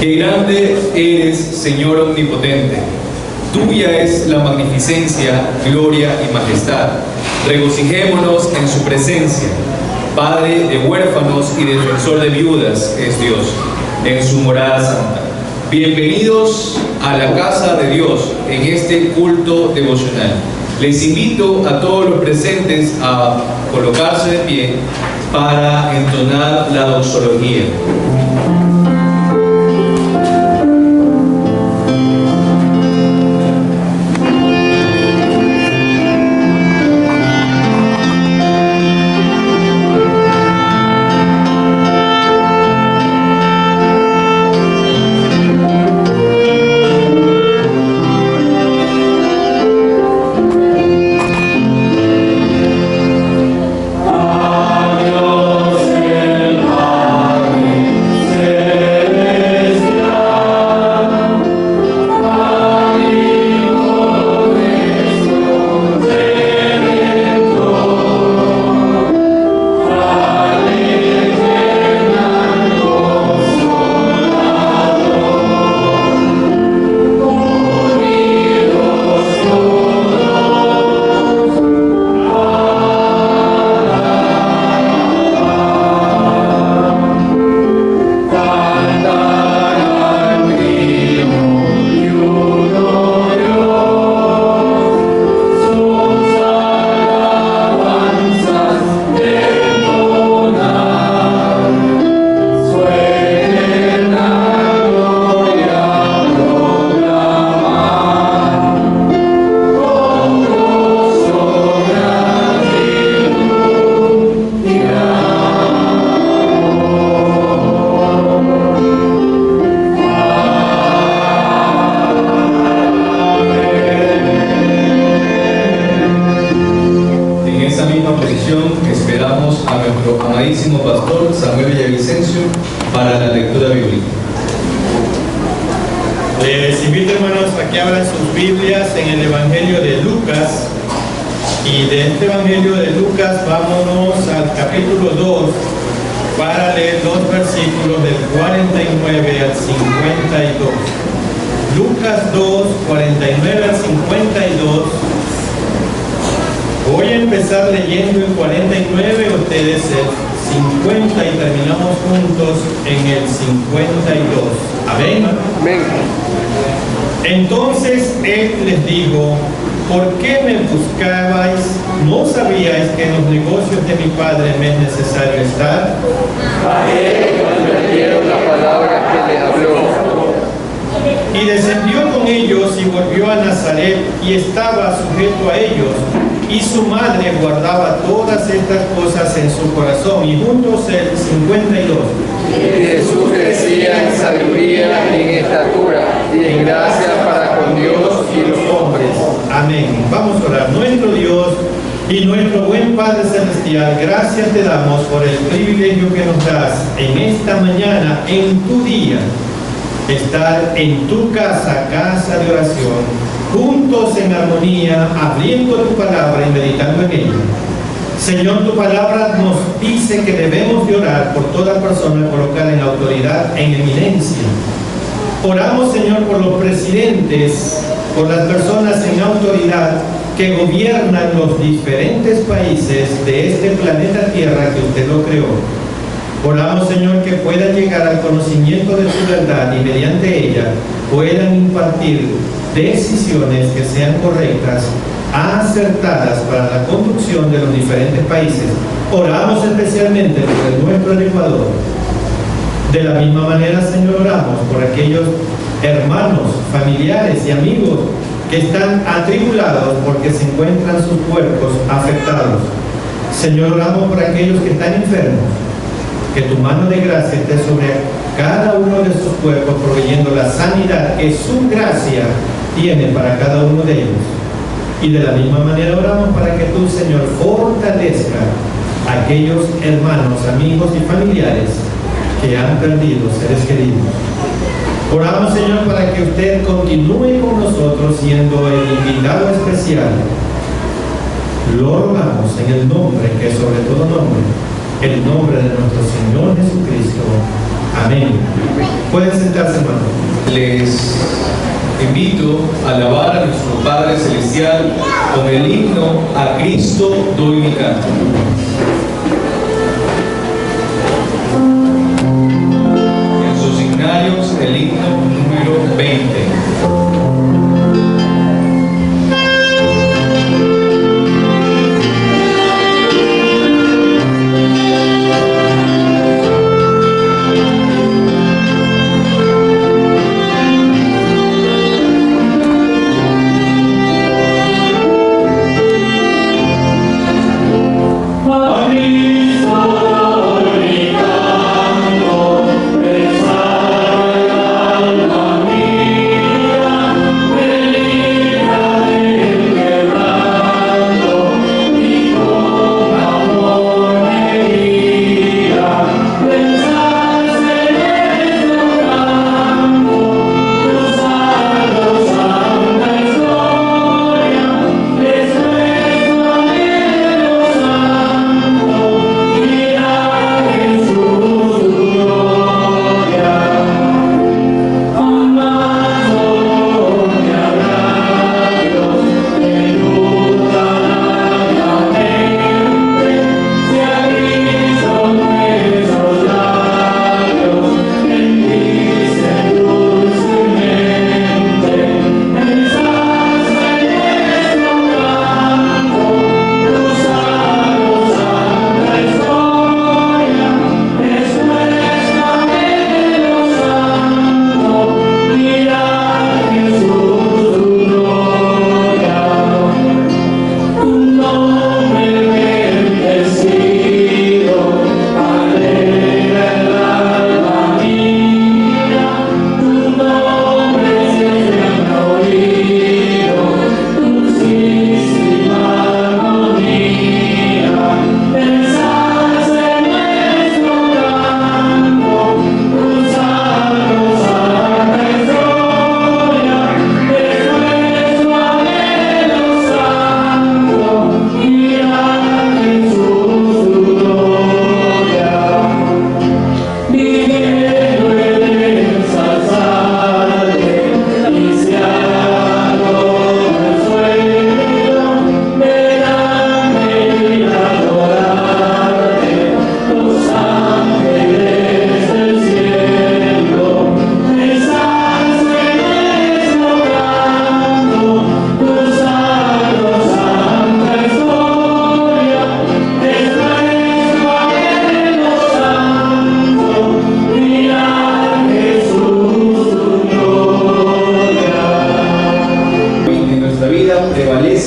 Qué grande eres, Señor omnipotente. Tuya es la magnificencia, gloria y majestad. Regocijémonos en su presencia. Padre de huérfanos y defensor de viudas es Dios, en su morada santa. Bienvenidos a la casa de Dios en este culto devocional. Les invito a todos los presentes a colocarse de pie para entonar la doxología. Esperamos a nuestro amadísimo pastor Samuel Villavicencio para la lectura bíblica. Les invito, hermanos, a que abran sus Biblias en el Evangelio de Lucas. Y de este Evangelio de Lucas vámonos al capítulo 2 para leer los versículos del 49 al 52. Lucas 2, 49 al 52. Voy a empezar leyendo el 49, ustedes el 50 y terminamos juntos en el 52. Amén. Amén. Entonces él les dijo: ¿por qué me buscabais? ¿No sabíais que en los negocios de mi padre me es necesario estar? A él comprendieron la palabra que le habló. Y descendió con ellos y volvió a Nazaret y estaba sujeto a ellos. Y su madre guardaba todas estas cosas en su corazón. Y juntos el 52. Y Jesús crecía en sabiduría y en estatura y en gracia para con Dios y los hombres. Amén. Vamos a orar. Nuestro Dios y nuestro buen Padre Celestial, gracias te damos por el privilegio que nos das en esta mañana, en tu día, estar en tu casa, casa de oración, juntos en armonía, abriendo tu palabra y meditando en ella. Señor, tu palabra nos dice que debemos de orar por toda persona colocada en autoridad, en eminencia. Oramos, Señor, por los presidentes, por las personas en autoridad que gobiernan los diferentes países de este planeta Tierra que usted lo creó. Oramos, Señor, que puedan llegar al conocimiento de tu verdad y mediante ella puedan impartir decisiones que sean correctas, acertadas para la conducción de los diferentes países. Oramos especialmente por el nuestro del Ecuador. De la misma manera, Señor, oramos por aquellos hermanos, familiares y amigos que están atribulados porque se encuentran sus cuerpos afectados. Señor, oramos por aquellos que están enfermos, que tu mano de gracia esté sobre cada uno de sus cuerpos, proveyendo la sanidad que su gracia tiene para cada uno de ellos. Y de la misma manera oramos para que tú, Señor, fortalezca a aquellos hermanos, amigos y familiares que han perdido seres queridos. Oramos, Señor, para que usted continúe con nosotros siendo el invitado especial. Lo rogamos en el nombre que es sobre todo nombre, el nombre de nuestro Señor Jesucristo. Amén. Pueden sentarse, hermanos. Les invito a alabar a nuestro Padre Celestial con el himno A Cristo doy mi canto. En sus signarios, el himno número 20.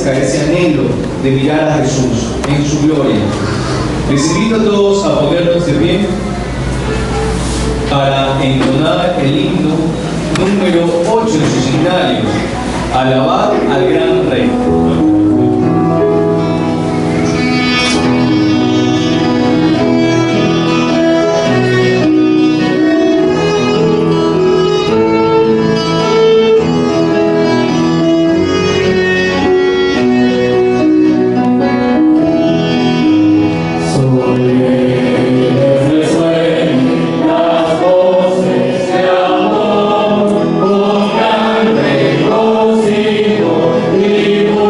Ese anhelo de mirar a Jesús en su gloria. Les invito a todos a ponernos de pie para entonar el himno número 8 en sus signarios, Alabad al gran Rey. Vivo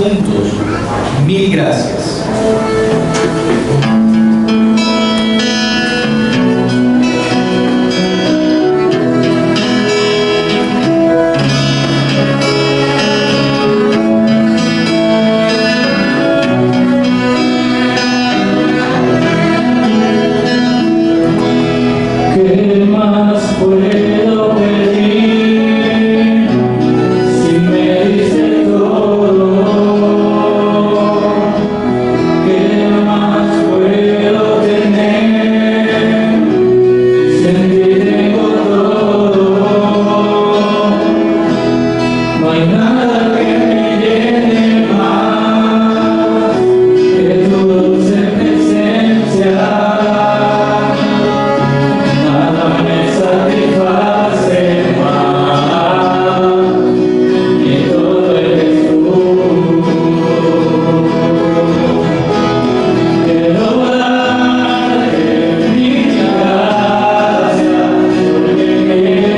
juntos. Mil gracias. ¿Qué más puedo pedir si me diste todo? ¿Qué más puedo tener si en ti tengo todo? No hay nada que me llene más que tu dulce presencia. Nada me satisface más, y todo eres tú. Quiero darte mil gracias porque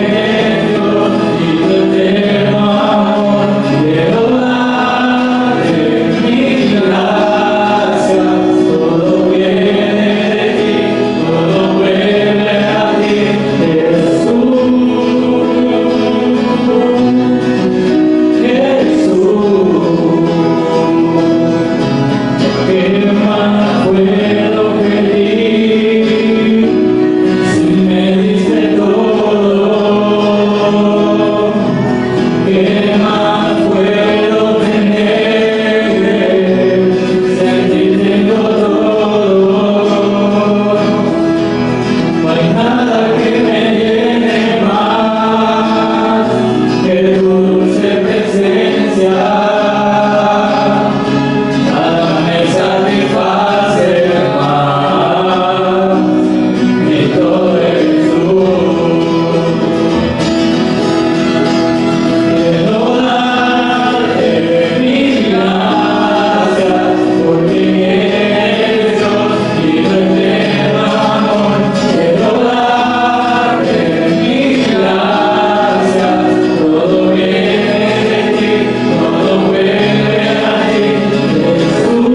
eres Dios y tu eterno amor. Quiero darte mil gracias, todo viene de ti, todo vuelve a ti, Jesús, ¿qué más puedo pedir si me diste todo? ¿Qué más puedo tener si en ti tengo todo? No hay nada que me llene más que tu dulce presencia. Nada me satisface más, y todo eres tú. Quiero darte mil gracias porque eres Dios y tu eterno amor. Quiero darte mil gracias, todo viene de ti, todo vuelve a ti, Jesús,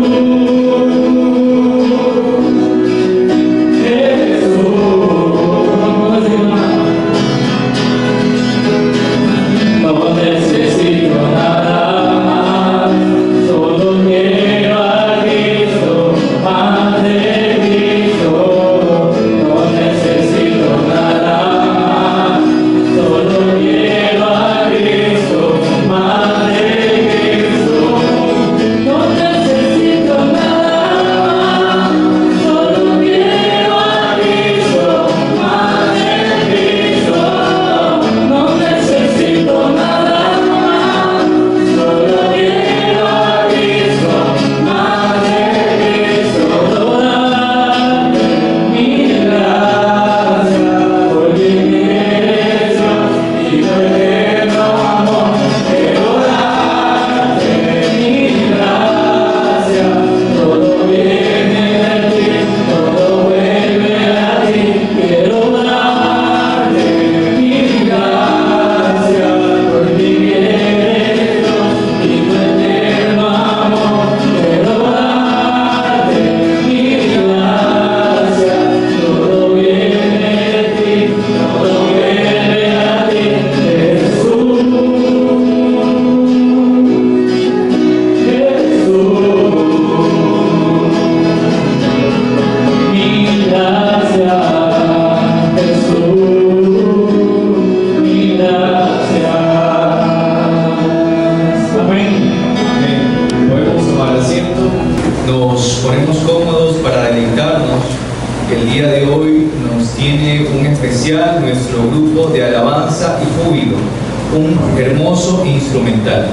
no necesito nada más, solo quiero a Cristo, más de Cristo. No necesito nada más, solo quiero a Cristo, más de Cristo. No necesito nada más, solo quiero a Cristo, más de Cristo. No necesito nada más, solo quiero a Cristo, más de Cristo. Dame mil gracias porque eres Dios y tu eterno amor. Quiero darte mil gracias, todo viene de ti, todo vuelve a ti. Quiero darte mil gracias porque eres Dios y tu eterno amor. Quiero darte mil gracias, todo viene de ti, todo vuelve a ti, Jesús, mil gracias, Jesús, mil gracias. Amén. Podemos tomar asiento. Nos ponemos cómodos para deleitarnos. El día de hoy nos tiene un especial nuestro grupo de alabanza y júbilo, un hermoso instrumental.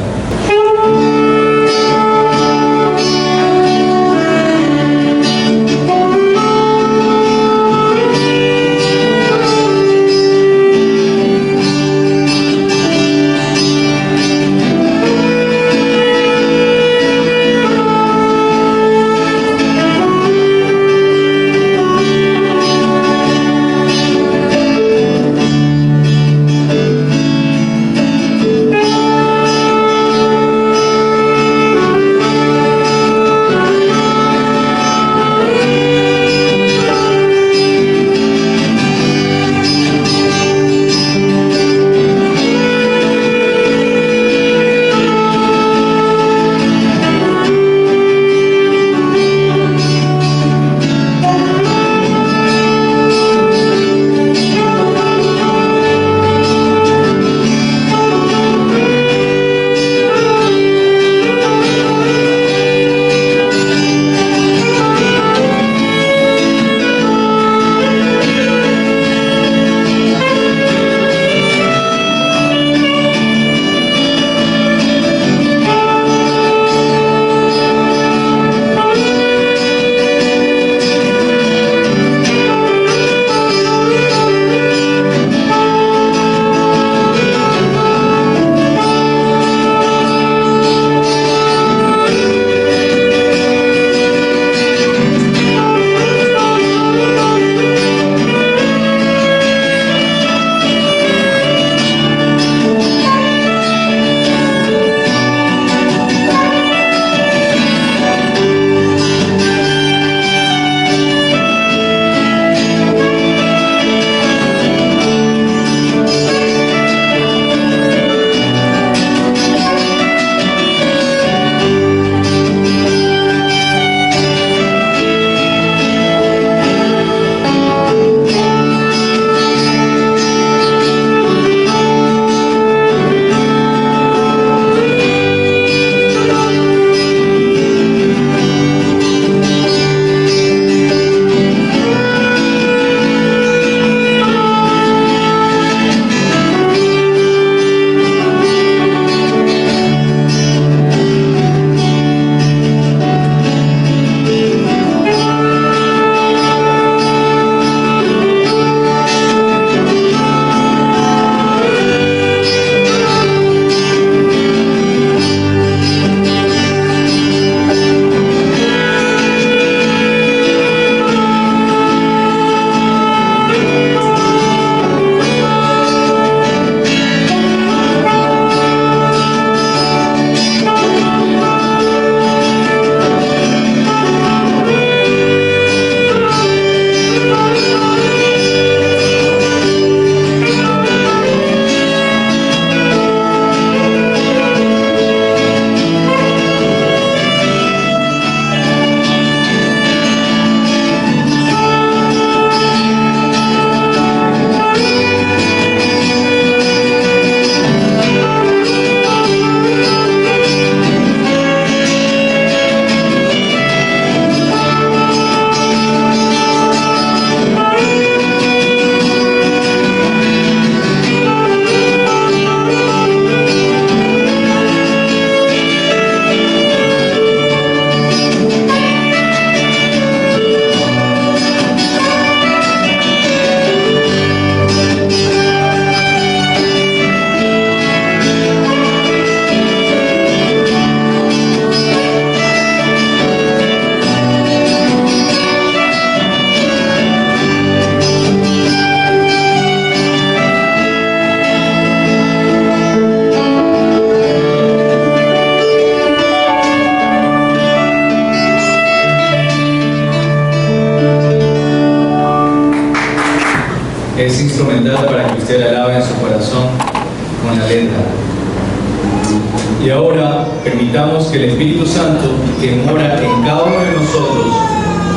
Y ahora permitamos que el Espíritu Santo, que mora en cada uno de nosotros,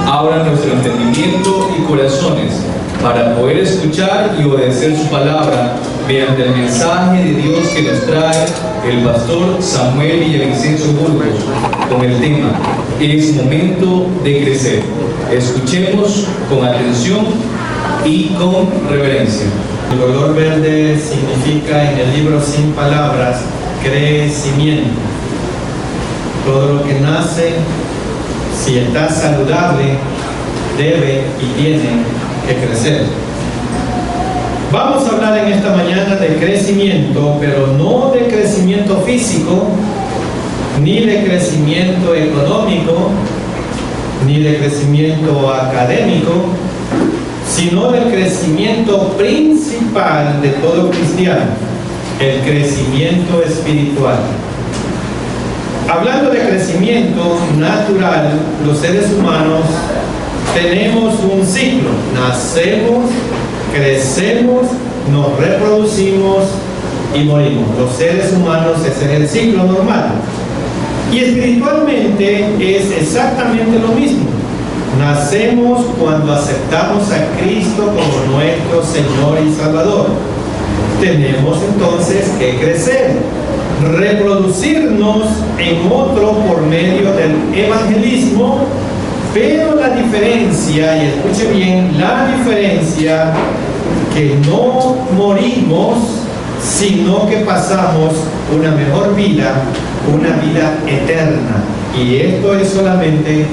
abra nuestro entendimiento y corazones para poder escuchar y obedecer su palabra mediante el mensaje de Dios que nos trae el pastor Samuel Villavicencio Burgos con el tema "Es momento de crecer". Escuchemos con atención y con reverencia. El color verde significa en el libro Sin Palabras crecimiento. Todo lo que nace, si está saludable, debe y tiene que crecer. Vamos a hablar en esta mañana de crecimiento, pero no de crecimiento físico, ni de crecimiento económico, ni de crecimiento académico, sino del crecimiento principal de todo cristiano, el crecimiento espiritual. Hablando de crecimiento natural, los seres humanos tenemos un ciclo. Nacemos, crecemos, nos reproducimos y morimos. Los seres humanos, ese es el ciclo normal. Y espiritualmente es exactamente lo mismo. Nacemos cuando aceptamos a Cristo como nuestro Señor y Salvador. Tenemos entonces que crecer, reproducirnos en otro por medio del evangelismo, pero la diferencia, y escuche bien, la diferencia, que no morimos, sino que pasamos una mejor vida, una vida eterna. Y esto es solamente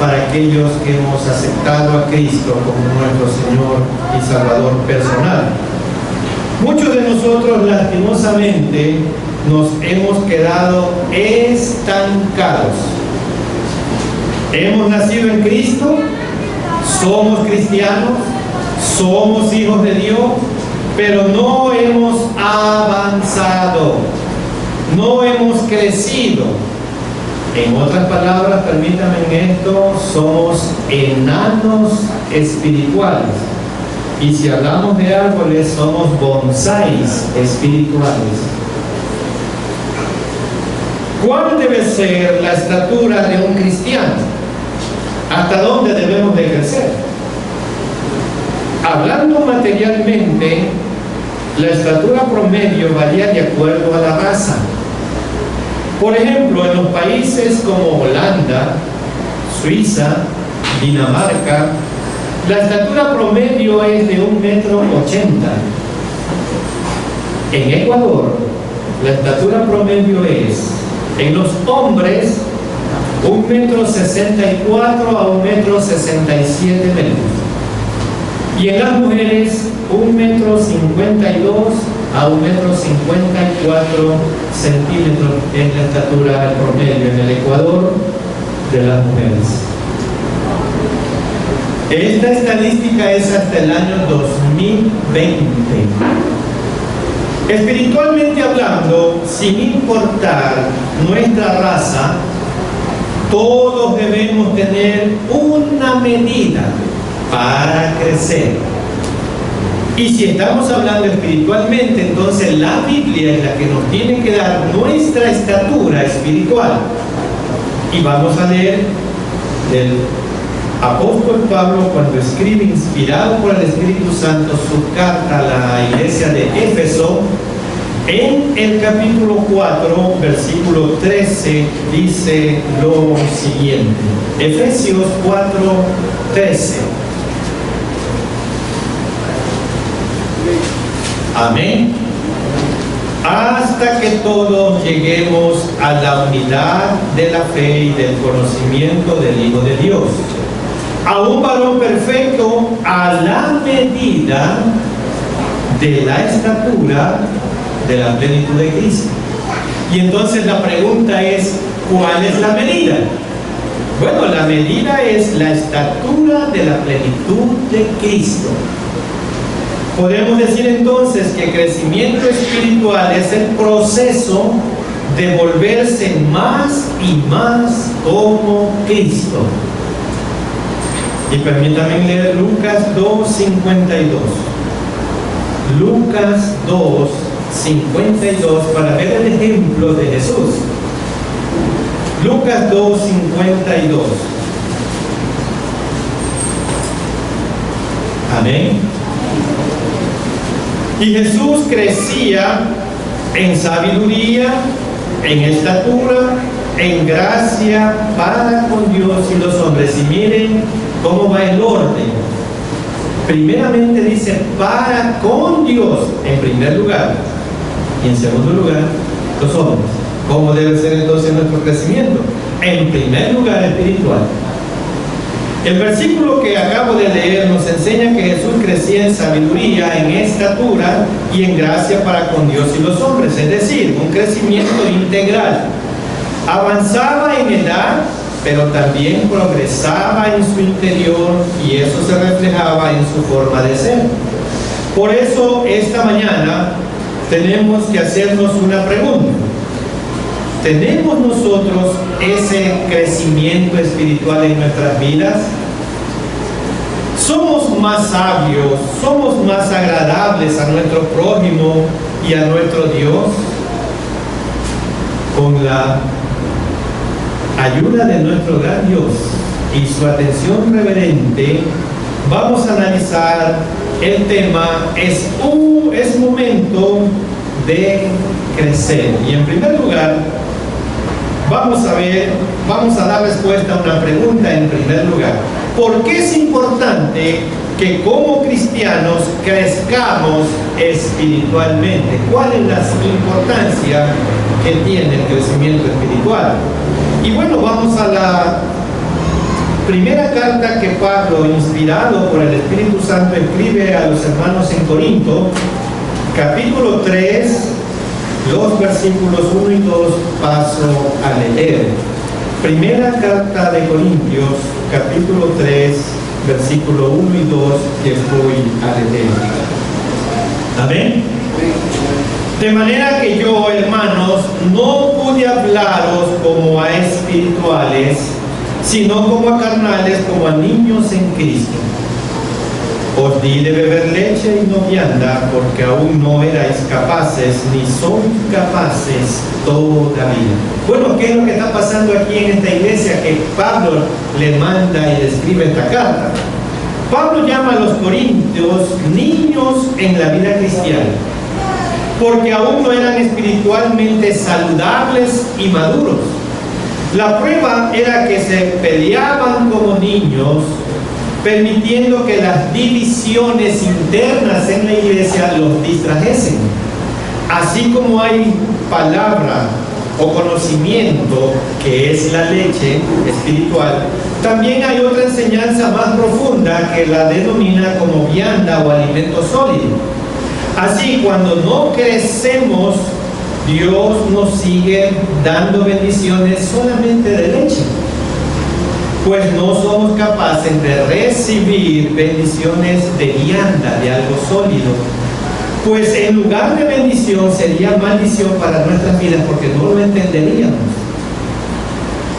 para aquellos que hemos aceptado a Cristo como nuestro Señor y Salvador personal. Muchos de nosotros lastimosamente nos hemos quedado estancados. Hemos nacido en Cristo, somos cristianos, somos hijos de Dios, pero no hemos avanzado, no hemos crecido. En otras palabras, permítanme en esto, somos enanos espirituales. Y si hablamos de árboles, somos bonsáis espirituales. ¿Cuál debe ser la estatura de un cristiano? ¿Hasta dónde debemos de crecer? Hablando materialmente, la estatura promedio varía de acuerdo a la raza. Por ejemplo, en los países como Holanda, Suiza, Dinamarca, la estatura promedio es de 1,80 m. En Ecuador, la estatura promedio es, en los hombres, 1,64 m a 1,67 m. Y en las mujeres, 1,52 m a 1,54 m es la estatura promedio en el Ecuador de las mujeres. Esta estadística es hasta el año 2020. Espiritualmente hablando, sin importar nuestra raza, todos debemos tener una medida para crecer. Y si estamos hablando espiritualmente, entonces la Biblia es la que nos tiene que dar nuestra estatura espiritual. Y vamos a leer del apóstol Pablo cuando escribe, inspirado por el Espíritu Santo, su carta a la iglesia de Éfeso. En el capítulo 4, versículo 13, dice lo siguiente. Efesios 4, 13. Amén. Hasta que todos lleguemos a la unidad de la fe y del conocimiento del Hijo de Dios, a un varón perfecto, a la medida de la estatura de la plenitud de Cristo. Y entonces la pregunta es, ¿cuál es la medida? Bueno, la medida es la estatura de la plenitud de Cristo. Podemos decir entonces que crecimiento espiritual es el proceso de volverse más y más como Cristo. Y permítanme leer Lucas 2:52. Lucas 2:52. 52 para ver el ejemplo de Jesús. Lucas 2, 52. Amén. Y Jesús crecía en sabiduría, en estatura, en gracia para con Dios y los hombres. Y miren cómo va el orden. Primeramente dice para con Dios en primer lugar, y en segundo lugar los hombres. ¿Cómo debe ser entonces nuestro crecimiento? En primer lugar espiritual. El versículo que acabo de leer nos enseña que Jesús crecía en sabiduría, en estatura y en gracia para con Dios y los hombres, es decir, un crecimiento integral. Avanzaba en edad, pero también progresaba en su interior y eso se reflejaba en su forma de ser. Por eso esta mañana tenemos que hacernos una pregunta. ¿Tenemos nosotros ese crecimiento espiritual en nuestras vidas? ¿Somos más sabios? ¿Somos más agradables a nuestro prójimo y a nuestro Dios? Con la ayuda de nuestro gran Dios y su atención reverente, vamos a analizar el tema es momento de crecer. Y en primer lugar, vamos a dar respuesta a una pregunta en primer lugar. ¿Por qué es importante que como cristianos crezcamos espiritualmente? ¿Cuál es la importancia que tiene el crecimiento espiritual? Y bueno, vamos a la primera carta que Pablo, inspirado por el Espíritu Santo, escribe a los hermanos en Corinto, capítulo 3, los versículos 1 y 2 paso a leer. Primera carta de Corintios, capítulo 3, versículo 1 y 2, que voy a leer. Amén. De manera que yo, hermanos, no pude hablaros como a espirituales, sino como a carnales, como a niños en Cristo. Os di de beber leche y no vianda, porque aún no erais capaces, ni sois capaces todavía. Bueno, ¿qué es lo que está pasando aquí en esta iglesia que Pablo le manda y le escribe esta carta? Pablo llama a los corintios niños en la vida cristiana, porque aún no eran espiritualmente saludables y maduros. La prueba era que se peleaban como niños, permitiendo que las divisiones internas en la iglesia los distrajesen. Así como hay palabra o conocimiento, que es la leche espiritual, también hay otra enseñanza más profunda que la denomina como vianda o alimento sólido. Así, cuando no crecemos, Dios nos sigue dando bendiciones solamente de leche, pues no somos capaces de recibir bendiciones de vianda, de algo sólido. Pues en lugar de bendición sería maldición para nuestras vidas, porque no lo entenderíamos.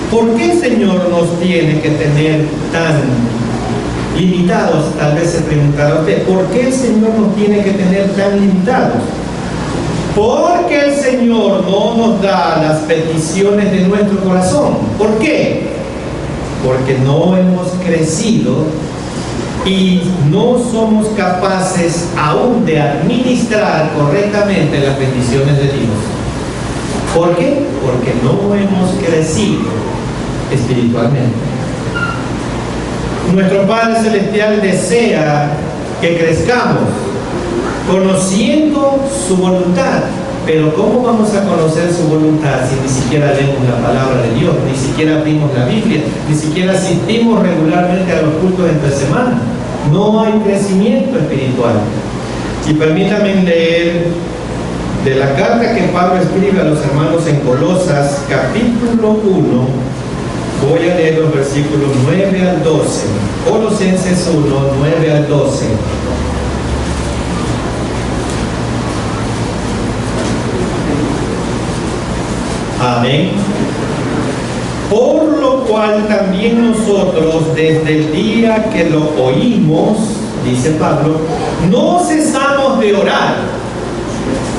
¿Por qué el Señor nos tiene que tener tan limitados? Tal vez se preguntará usted, ¿por qué el Señor nos tiene que tener tan limitados? Porque el Señor no nos da las peticiones de nuestro corazón. ¿Por qué? Porque no hemos crecido y no somos capaces aún de administrar correctamente las bendiciones de Dios. ¿Por qué? Porque no hemos crecido espiritualmente. Nuestro Padre Celestial desea que crezcamos conociendo su voluntad. Pero ¿cómo vamos a conocer su voluntad si ni siquiera leemos la palabra de Dios, ni siquiera abrimos la Biblia, ni siquiera asistimos regularmente a los cultos entre semana? No hay crecimiento espiritual. Y permítanme leer de la carta que Pablo escribe a los hermanos en Colosas, capítulo 1, voy a leer los versículos 9 al 12. Colosenses 1, 9 al 12. Amén. Por lo cual también nosotros, desde el día que lo oímos, dice Pablo, no cesamos de orar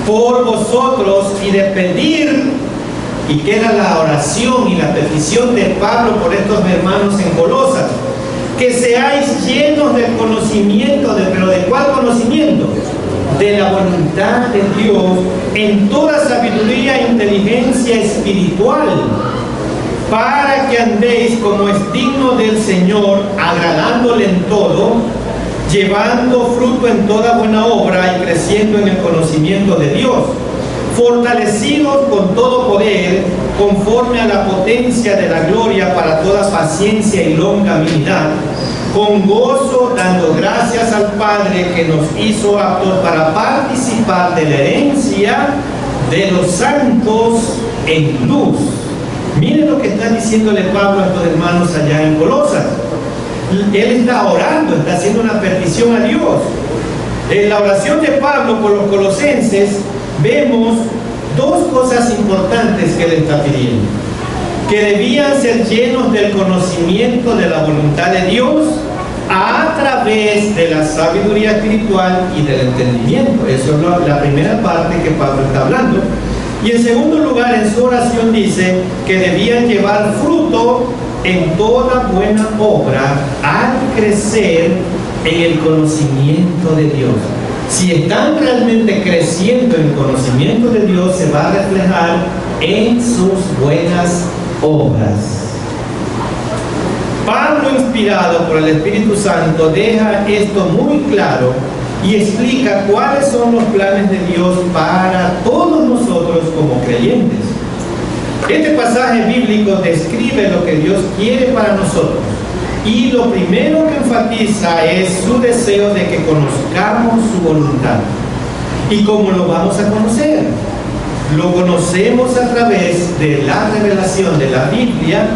por vosotros y de pedir, y que era la oración y la petición de Pablo por estos hermanos en Colosas, que seáis llenos del conocimiento, ¿pero de cuál conocimiento? De la voluntad de Dios, en toda sabiduría e inteligencia espiritual, para que andéis como es digno del Señor, agradándole en todo, llevando fruto en toda buena obra y creciendo en el conocimiento de Dios, fortalecidos con todo poder, conforme a la potencia de la gloria, para toda paciencia y longanimidad, con gozo, dando gracias al Padre que nos hizo aptos para participar de la herencia de los santos en luz. Miren lo que está diciéndole Pablo a estos hermanos allá en Colosas. Él está orando, está haciendo una petición a Dios. En la oración de Pablo por los colosenses vemos dos cosas importantes que le está pidiendo: que debían ser llenos del conocimiento de la voluntad de Dios a través de la sabiduría espiritual y del entendimiento. Eso es la primera parte que Pablo está hablando. Y en segundo lugar, en su oración dice que debían llevar fruto en toda buena obra al crecer en el conocimiento de Dios. Si están realmente creciendo en el conocimiento de Dios, se va a reflejar en sus buenas obras. Pablo, inspirado por el Espíritu Santo, deja esto muy claro y explica cuáles son los planes de Dios para todos nosotros como creyentes. Este pasaje bíblico describe lo que Dios quiere para nosotros, y lo primero que enfatiza es su deseo de que conozcamos su voluntad. ¿Y cómo lo vamos a conocer? Lo conocemos a través de la revelación de la Biblia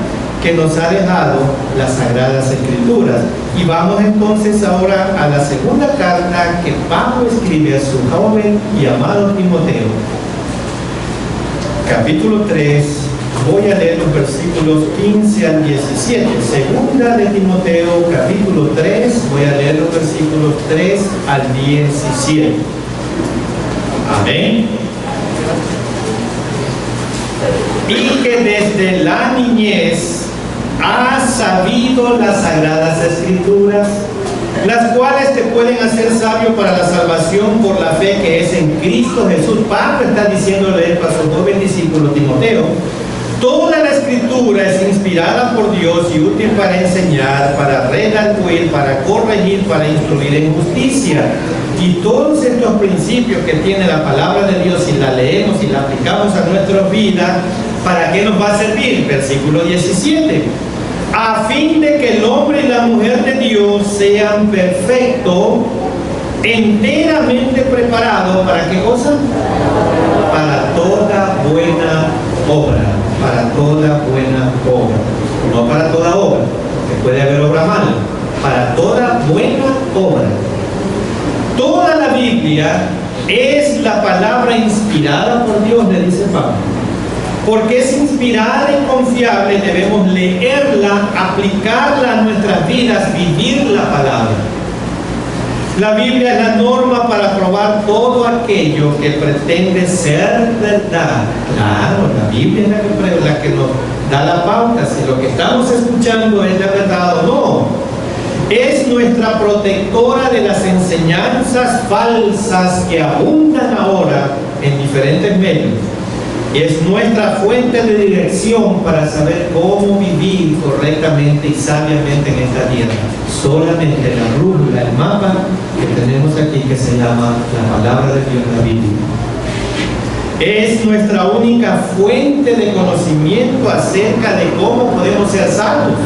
que nos ha dejado las Sagradas Escrituras. Y vamos entonces ahora a la segunda carta que Pablo escribe a su joven y amado Timoteo. Capítulo 3, voy a leer los versículos 15 al 17. Segunda de Timoteo, capítulo 3, voy a leer los versículos 3 al 17. Amén. Y que desde la niñez has sabido las Sagradas Escrituras, las cuales te pueden hacer sabio para la salvación por la fe que es en Cristo Jesús. Pablo está diciéndole a su joven discípulo Timoteo: toda la Escritura es inspirada por Dios y útil para enseñar, para redarguir, para corregir, para instruir en justicia. Y todos estos principios que tiene la palabra de Dios, si la leemos y la aplicamos a nuestras vidas, ¿para qué nos va a servir? Versículo 17. A fin de que el hombre y la mujer de Dios sean perfectos, enteramente preparados, ¿para qué cosa? Para toda buena obra. Para toda buena obra. No para toda obra, que puede haber obra mala. Para toda buena obra. Toda la Biblia es la palabra inspirada por Dios, le dice Pablo. Porque es inspirada y confiable, debemos leerla, aplicarla a nuestras vidas, vivir la palabra. La Biblia es la norma para probar todo aquello que pretende ser verdad. Claro, la Biblia es la que nos da la pauta si lo que estamos escuchando es la verdad o no. Es nuestra protectora de las enseñanzas falsas que abundan ahora en diferentes medios. Es nuestra fuente de dirección para saber cómo vivir correctamente y sabiamente en esta tierra. Solamente la brújula, el mapa que tenemos aquí, que se llama la palabra de Dios, la Biblia. Es nuestra única fuente de conocimiento acerca de cómo podemos ser salvos.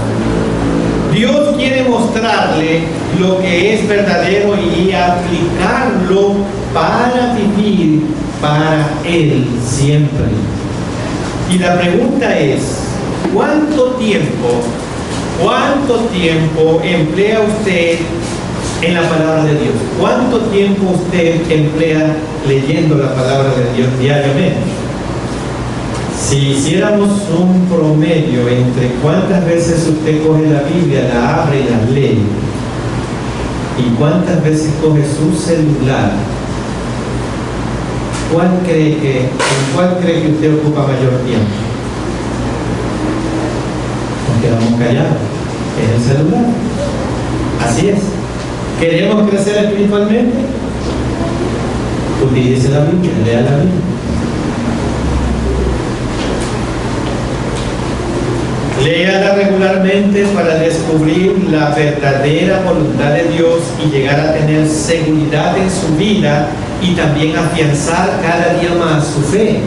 Dios quiere mostrarle lo que es verdadero y aplicarlo para vivir para Él siempre. Y la pregunta es: ¿cuánto tiempo emplea usted en la palabra de Dios? ¿Cuánto tiempo usted emplea leyendo la palabra de Dios diariamente? Si hiciéramos un promedio entre cuántas veces usted coge la Biblia, la abre y la lee, y cuántas veces coge su celular ¿En cuál cree que usted ocupa mayor tiempo? Nos quedamos callados. En el celular. Así es. ¿Queremos crecer espiritualmente? Utilice la Biblia, lea la Biblia. Léala regularmente para descubrir la verdadera voluntad de Dios y llegar a tener seguridad en su vida y también afianzar cada día más su fe.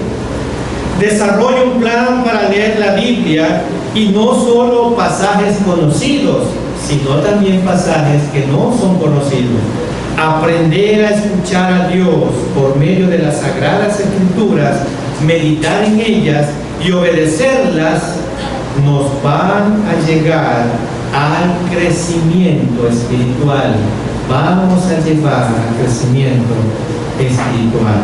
Desarrolle un plan para leer la Biblia y no solo pasajes conocidos, sino también pasajes que no son conocidos. Aprender a escuchar a Dios por medio de las Sagradas Escrituras, meditar en ellas y obedecerlas nos van a llegar al crecimiento espiritual. Vamos a llevar al crecimiento espiritual.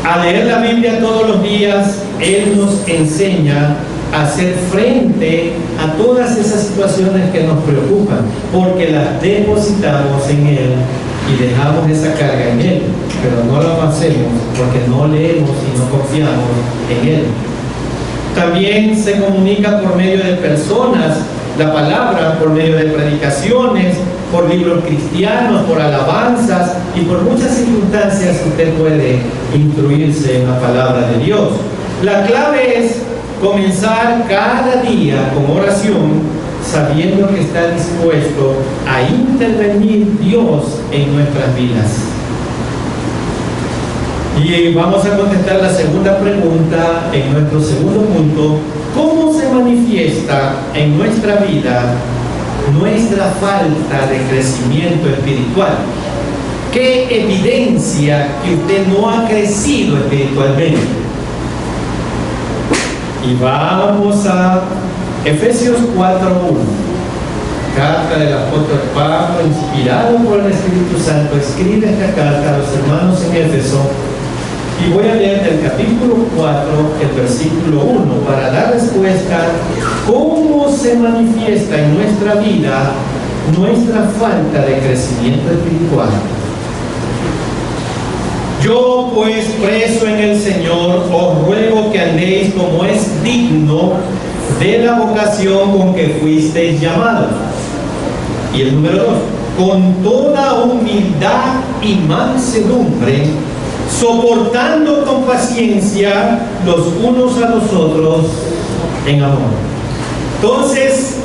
Al leer la Biblia todos los días, Él nos enseña a hacer frente a todas esas situaciones que nos preocupan, porque las depositamos en Él y dejamos esa carga en Él, pero no lo hacemos porque no leemos y no confiamos en Él. También se comunica por medio de personas, la palabra por medio de predicaciones, por libros cristianos, por alabanzas y por muchas circunstancias usted puede instruirse en la palabra de Dios. La clave es comenzar cada día con oración, sabiendo que está dispuesto a intervenir Dios en nuestras vidas. Y vamos a contestar la segunda pregunta en nuestro segundo punto. ¿Cómo se manifiesta en nuestra vida nuestra falta de crecimiento espiritual? ¿Qué evidencia que usted no ha crecido espiritualmente? Y vamos a Efesios 4:1. Carta del apóstol Pablo, inspirado por el Espíritu Santo, escribe esta carta a los hermanos en Éfeso. Y voy a leer del capítulo 4, el versículo 1, para dar respuesta a cómo se manifiesta en nuestra vida nuestra falta de crecimiento espiritual. Yo, pues, preso en el Señor, os ruego que andéis como es digno de la vocación con que fuisteis llamados. Y el número 2, con toda humildad y mansedumbre, soportando con paciencia los unos a los otros en amor. Entonces,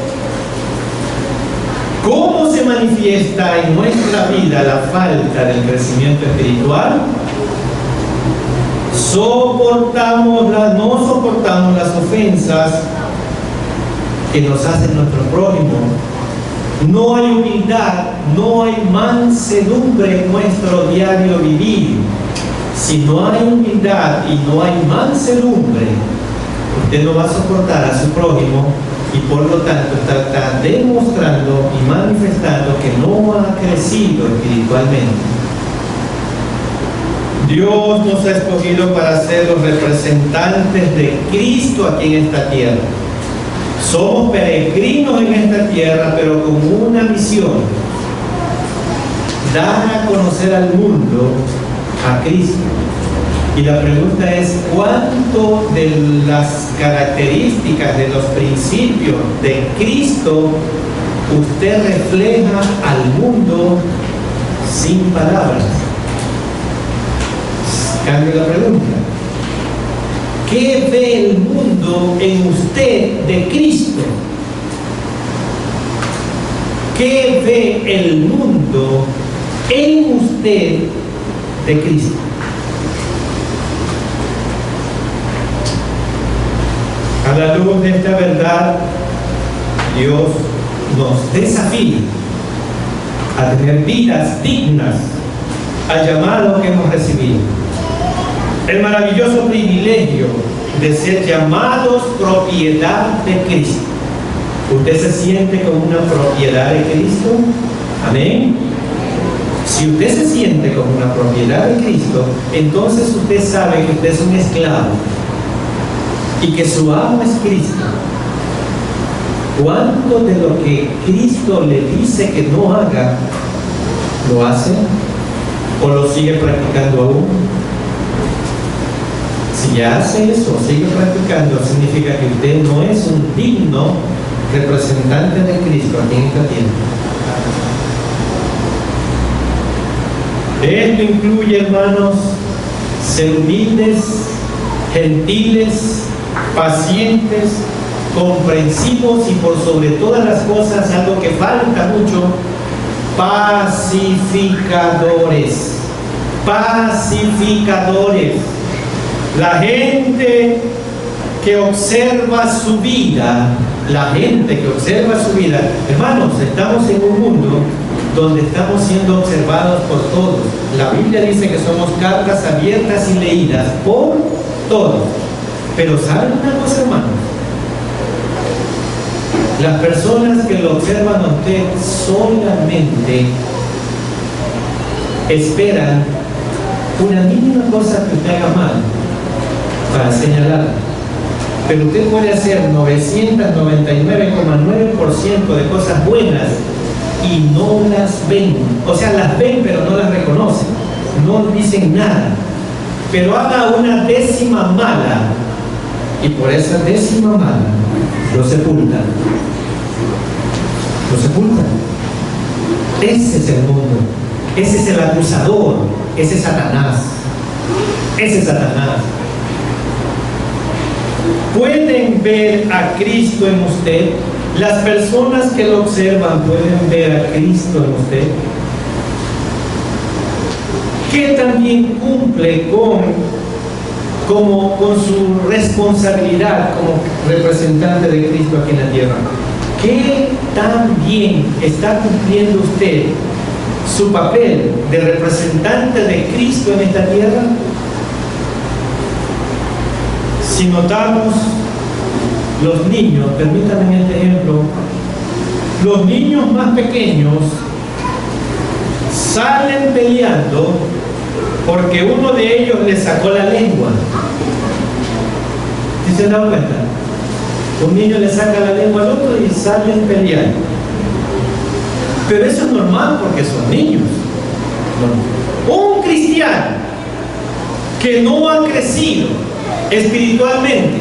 ¿cómo se manifiesta en nuestra vida la falta del crecimiento espiritual? No soportamos las ofensas que nos hacen nuestro prójimo. No hay humildad, no hay mansedumbre en nuestro diario vivir. Si no hay humildad y no hay mansedumbre, usted no va a soportar a su prójimo y por lo tanto está demostrando y manifestando que no ha crecido espiritualmente. Dios nos ha escogido para ser los representantes de Cristo aquí en esta tierra. Somos peregrinos en esta tierra, pero con una misión: dar a conocer al mundo a Cristo. Y la pregunta es, ¿cuánto de las características, de los principios de Cristo usted refleja al mundo sin palabras? Cambio la pregunta. ¿Qué ve el mundo en usted de Cristo? ¿Qué ve el mundo en usted de Cristo? A la luz de esta verdad, Dios nos desafía a tener vidas dignas al llamado que hemos recibido. El maravilloso privilegio de ser llamados propiedad de Cristo. ¿Usted se siente como una propiedad de Cristo? Amén. Si usted se siente como una propiedad de Cristo, entonces usted sabe que usted es un esclavo y que su amo es Cristo. ¿Cuánto de lo que Cristo le dice que no haga, lo hace? ¿O lo sigue practicando aún? Si ya hace eso, sigue practicando, significa que usted no es un digno representante de Cristo aquí en esta tierra. Esto incluye, hermanos, ser humildes, gentiles, pacientes, comprensivos y por sobre todas las cosas, algo que falta mucho, pacificadores. Pacificadores. La gente que observa su vida, hermanos, estamos en un mundo donde estamos siendo observados por todos. La Biblia dice que somos cartas abiertas y leídas por todos. Pero ¿saben una cosa, hermanos? Las personas que lo observan a usted solamente esperan una mínima cosa que usted haga mal para señalarla. Pero usted puede hacer 999,9% de cosas buenas y no las ven. O sea, las ven pero no las reconocen, no dicen nada. Pero haga una décima mala y por esa décima mala lo sepultan. Lo sepultan. Ese es el mundo. Ese es el acusador. Ese es Satanás. Ese es Satanás. ¿Pueden ver a Cristo en usted? Las personas que lo observan pueden ver a Cristo en usted. Que también cumple con su responsabilidad como representante de Cristo aquí en la tierra. ¿Qué también está cumpliendo usted su papel de representante de Cristo en esta tierra? Si notamos, los niños, permítanme este ejemplo, los niños más pequeños salen peleando porque uno de ellos le sacó la lengua. ¿Sí se dan cuenta? Un niño le saca la lengua al otro y salen peleando. Pero eso es normal porque son niños. Un cristiano que no ha crecido espiritualmente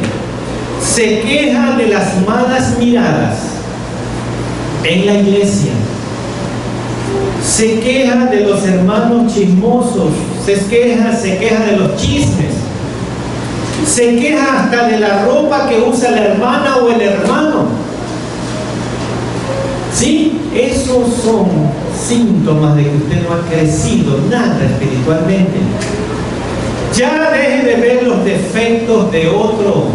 se queja de las malas miradas en la iglesia, se queja de los hermanos chismosos, se queja de los chismes, se queja hasta de la ropa que usa la hermana o el hermano. Sí, esos son síntomas de que usted no ha crecido nada espiritualmente. Ya deje de ver los defectos de otro.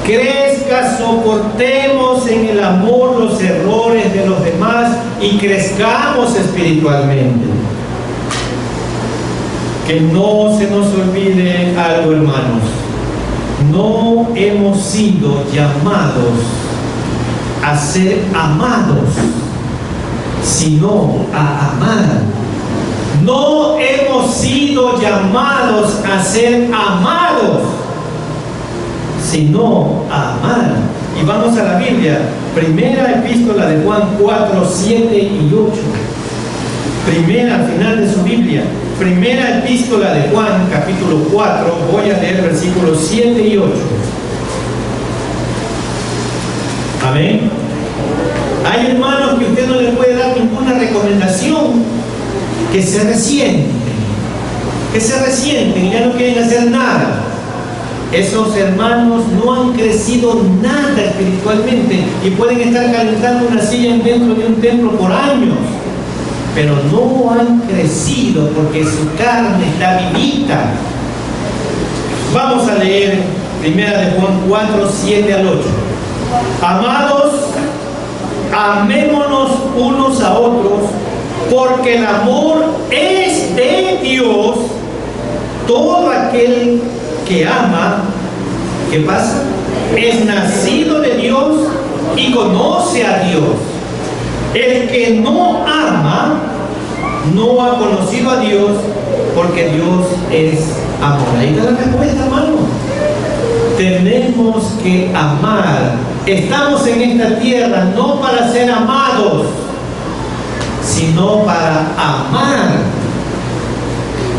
Crezca, soportemos en el amor los errores de los demás y crezcamos espiritualmente. Que no se nos olvide algo, hermanos. No hemos sido llamados a ser amados, sino a amar. No hemos sido llamados a ser amados, sino a amar. Y vamos a la Biblia, primera epístola de Juan 4, 7 y 8. Primera, al final de su Biblia, primera epístola de Juan, capítulo 4, voy a leer versículos 7 y 8. Amén. Hay hermanos que usted no le puede dar ninguna recomendación, que se resienten, y ya no quieren hacer nada. Esos hermanos no han crecido nada espiritualmente y pueden estar calentando una silla dentro de un templo por años, pero no han crecido porque su carne está vivita. Vamos a leer primera de Juan 4, 7 al 8. Amados, amémonos unos a otros, porque el amor es de Dios. Todo aquel que ama, ¿qué pasa? Es nacido de Dios y conoce a Dios. El que no ama no ha conocido a Dios, porque Dios es amor. Ahí está la respuesta, hermano. Tenemos que amar. Estamos en esta tierra no para ser amados, sino para amar.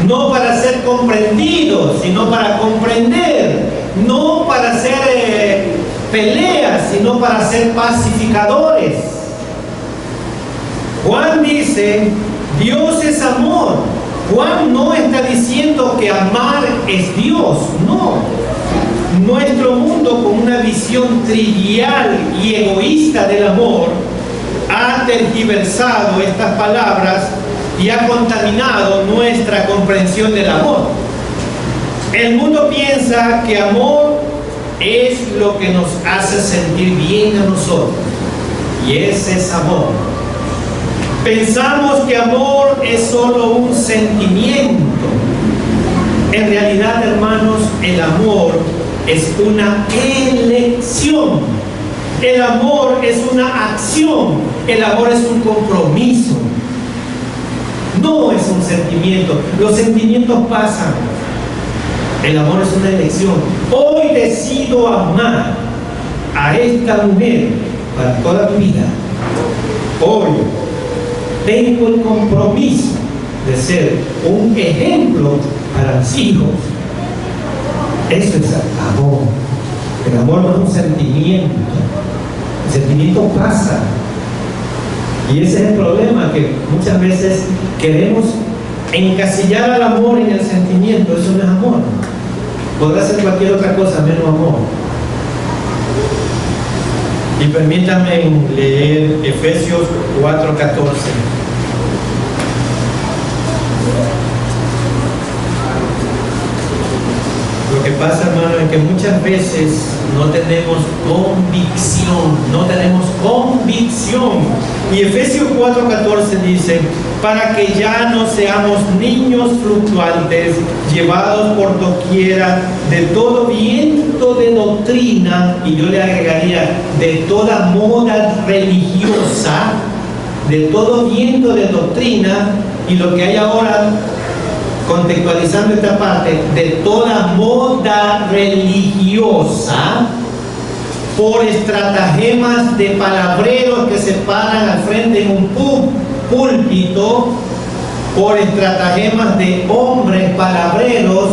no para ser comprendidos, sino para comprender, no para hacer peleas, sino para ser pacificadores. Juan dice, Dios es amor. Juan no está diciendo que amar es Dios, no. Nuestro mundo, con una visión trivial y egoísta del amor, ha tergiversado estas palabras y ha contaminado nuestra comprensión del amor. El mundo piensa que amor es lo que nos hace sentir bien a nosotros, y ese es amor. Pensamos que amor es solo un sentimiento. En realidad, hermanos, el amor es una elección. El amor es una acción. El amor es un compromiso. No es un sentimiento. Los sentimientos pasan. El amor es una elección. Hoy decido amar a esta mujer para toda mi vida. Hoy tengo el compromiso de ser un ejemplo para mis hijos. Eso es amor. El amor no es un sentimiento. El sentimiento pasa. Y ese es el problema, que muchas veces queremos encasillar al amor en el sentimiento. Eso no es amor. Podrá ser cualquier otra cosa menos amor. Y permítanme leer Efesios 4:14. Lo que pasa, hermano, es que muchas veces no tenemos convicción. Y Efesios 4:14 dice, para que ya no seamos niños fluctuantes, llevados por doquiera de todo viento de doctrina, y yo le agregaría, de toda moda religiosa, de todo viento de doctrina, y lo que hay ahora, contextualizando esta parte, de toda moda religiosa, por estratagemas de palabreros que se paran al frente en un púlpito, por estratagemas de hombres palabreros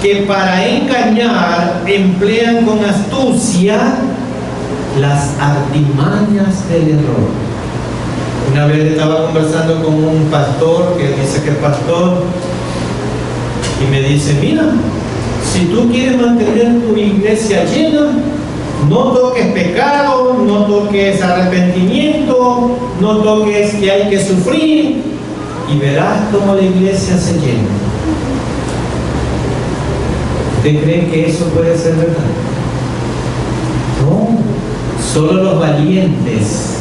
que para engañar emplean con astucia las artimañas del error. Una vez estaba conversando con un pastor que dice que es pastor, y me dice, mira, si tú quieres mantener tu iglesia llena, no toques pecado, no toques arrepentimiento, no toques que hay que sufrir, y verás cómo la iglesia se llena. ¿Usted cree que eso puede ser verdad? No, solo los valientes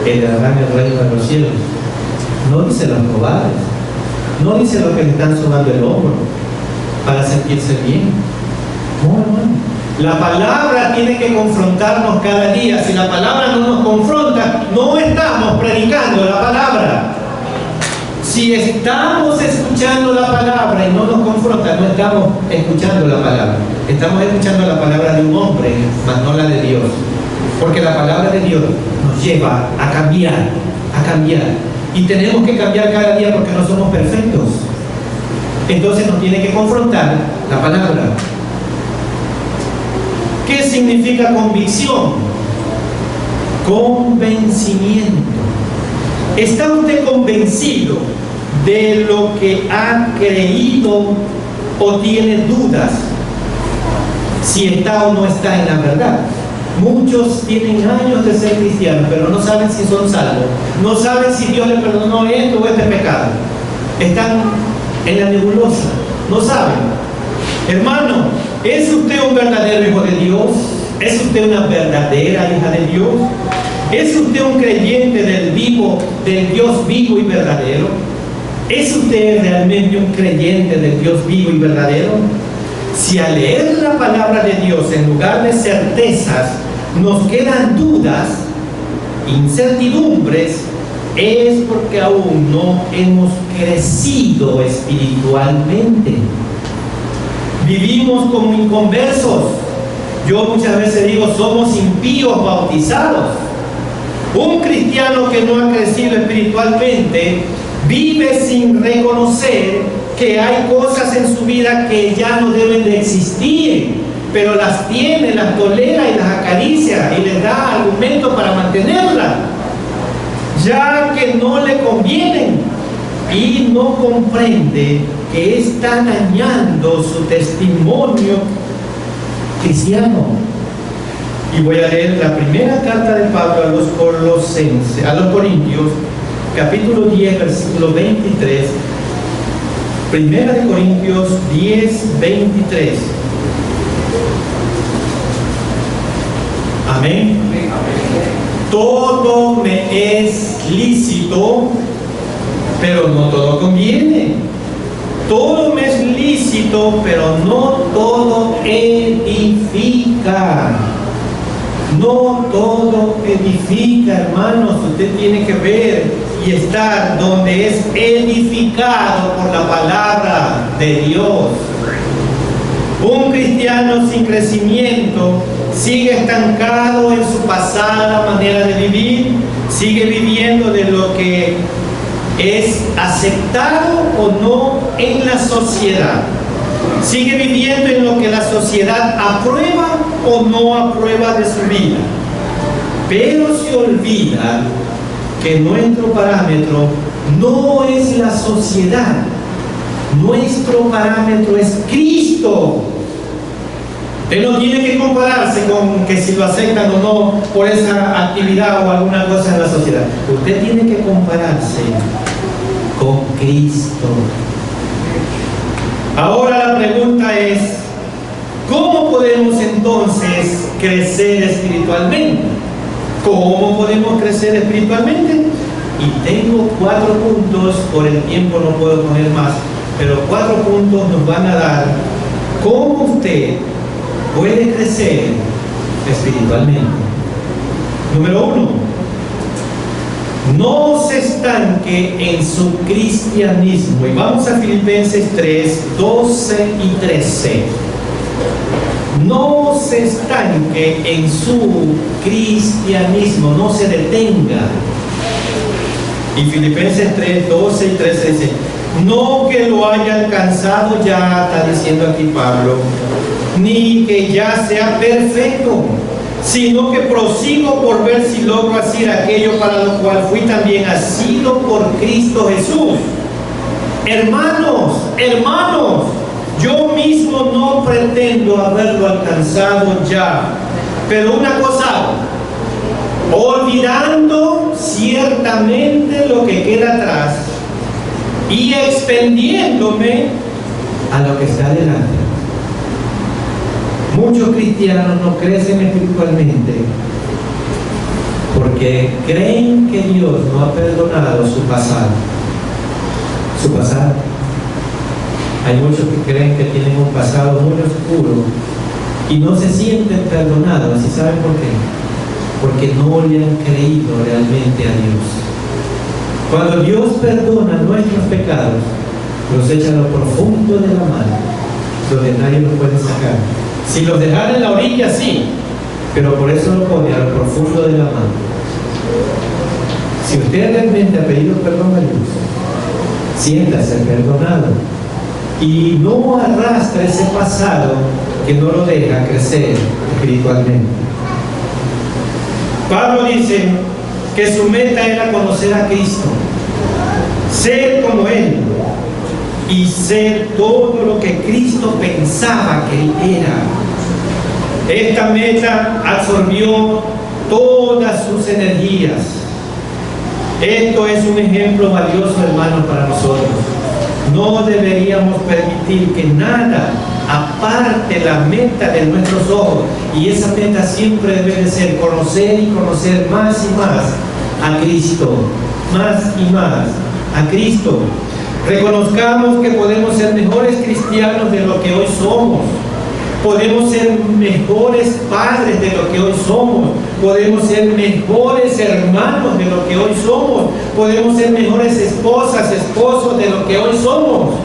heredarán el reino de los cielos. No dice los cobardes, no dice los que le están sobando el hombro para sentirse bien. No, hermano. La palabra tiene que confrontarnos cada día. Si la palabra no nos confronta, no estamos predicando la palabra. Si estamos escuchando la palabra y no nos confronta, no estamos escuchando la palabra. Estamos escuchando la palabra de un hombre, mas no la de Dios. Porque la palabra de Dios nos lleva a cambiar, y tenemos que cambiar cada día porque no somos perfectos. Entonces nos tiene que confrontar la palabra. ¿Qué significa convicción? Convencimiento. ¿Está usted convencido de lo que ha creído o tiene dudas si está o no está en la verdad? Muchos tienen años de ser cristianos, pero no saben si son salvos. No saben si Dios les perdonó esto o este pecado. Están en la nebulosa. No saben. Hermano, ¿es usted un verdadero hijo de Dios? ¿Es usted una verdadera hija de Dios? ¿Es usted un creyente del Dios vivo y verdadero? ¿Es usted realmente un creyente del Dios vivo y verdadero? Si al leer la palabra de Dios en lugar de certezas nos quedan dudas, incertidumbres, es porque aún no hemos crecido espiritualmente. Vivimos como inconversos. Yo muchas veces digo, somos impíos bautizados. Un cristiano que no ha crecido espiritualmente vive sin reconocer que hay cosas en su vida que ya no deben de existir, pero las tiene, las tolera y las acaricia y les da argumento para mantenerlas, ya que no le convienen, y no comprende que está dañando su testimonio cristiano. Y voy a leer la primera carta de Pablo a los Corintios, capítulo 10, versículo 23. Primera de Corintios 10, 23. Amén. Todo me es lícito, pero no todo conviene. Todo me es lícito, pero no todo edifica. No todo edifica, hermanos. Usted tiene que ver y estar donde es edificado por la palabra de Dios. Un cristiano sin crecimiento sigue estancado en su pasada manera de vivir, sigue viviendo de lo que es aceptado o no en la sociedad. Sigue viviendo en lo que la sociedad aprueba o no aprueba de su vida. Pero se olvida que nuestro parámetro no es la sociedad. Nuestro parámetro es Cristo. Usted no tiene que compararse con que si lo aceptan o no por esa actividad o alguna cosa en la sociedad. Usted tiene que compararse con Cristo. Ahora la pregunta es, ¿cómo podemos entonces crecer espiritualmente? ¿Cómo podemos crecer espiritualmente? Y tengo 4 puntos, por el tiempo no puedo poner más, pero 4 puntos nos van a dar cómo usted puede crecer espiritualmente. Número 1, no se estanque en su cristianismo. Y vamos a Filipenses 3, 12 y 13. No se estanque en su cristianismo, no se detenga. Y Filipenses 3, 12 y 13 dice, no que lo haya alcanzado ya, está diciendo aquí Pablo, ni que ya sea perfecto, sino que prosigo por ver si logro hacer aquello para lo cual fui también asido por Cristo Jesús. Hermanos, yo mismo no pretendo haberlo alcanzado ya, pero una cosa hago, olvidando ciertamente lo que queda atrás y expendiéndome a lo que está delante. Muchos cristianos no crecen espiritualmente porque creen que Dios no ha perdonado su pasado. Hay muchos que creen que tienen un pasado muy oscuro y no se sienten perdonados. ¿Y saben por qué? Porque no le han creído realmente a Dios. Cuando Dios perdona nuestros pecados, los echa a lo profundo de la mar, donde nadie los puede sacar. Si los dejara en la orilla, sí, pero por eso lo pone a lo profundo de la mar. Si usted realmente ha pedido perdón a Dios, siéntase perdonado y no arrastra ese pasado que no lo deja crecer espiritualmente. Pablo dice que su meta era conocer a Cristo, ser como Él y ser todo lo que Cristo pensaba que Él era. Esta meta absorbió todas sus energías. Esto es un ejemplo valioso, hermanos, para nosotros. No deberíamos permitir que nada aparte la meta de nuestros ojos, y esa meta siempre debe de ser conocer y conocer más y más a Cristo, más y más a Cristo. Reconozcamos que podemos ser mejores cristianos de lo que hoy somos. Podemos ser mejores padres de lo que hoy somos. Podemos ser mejores hermanos de lo que hoy somos. Podemos ser mejores esposas, esposos de lo que hoy somos.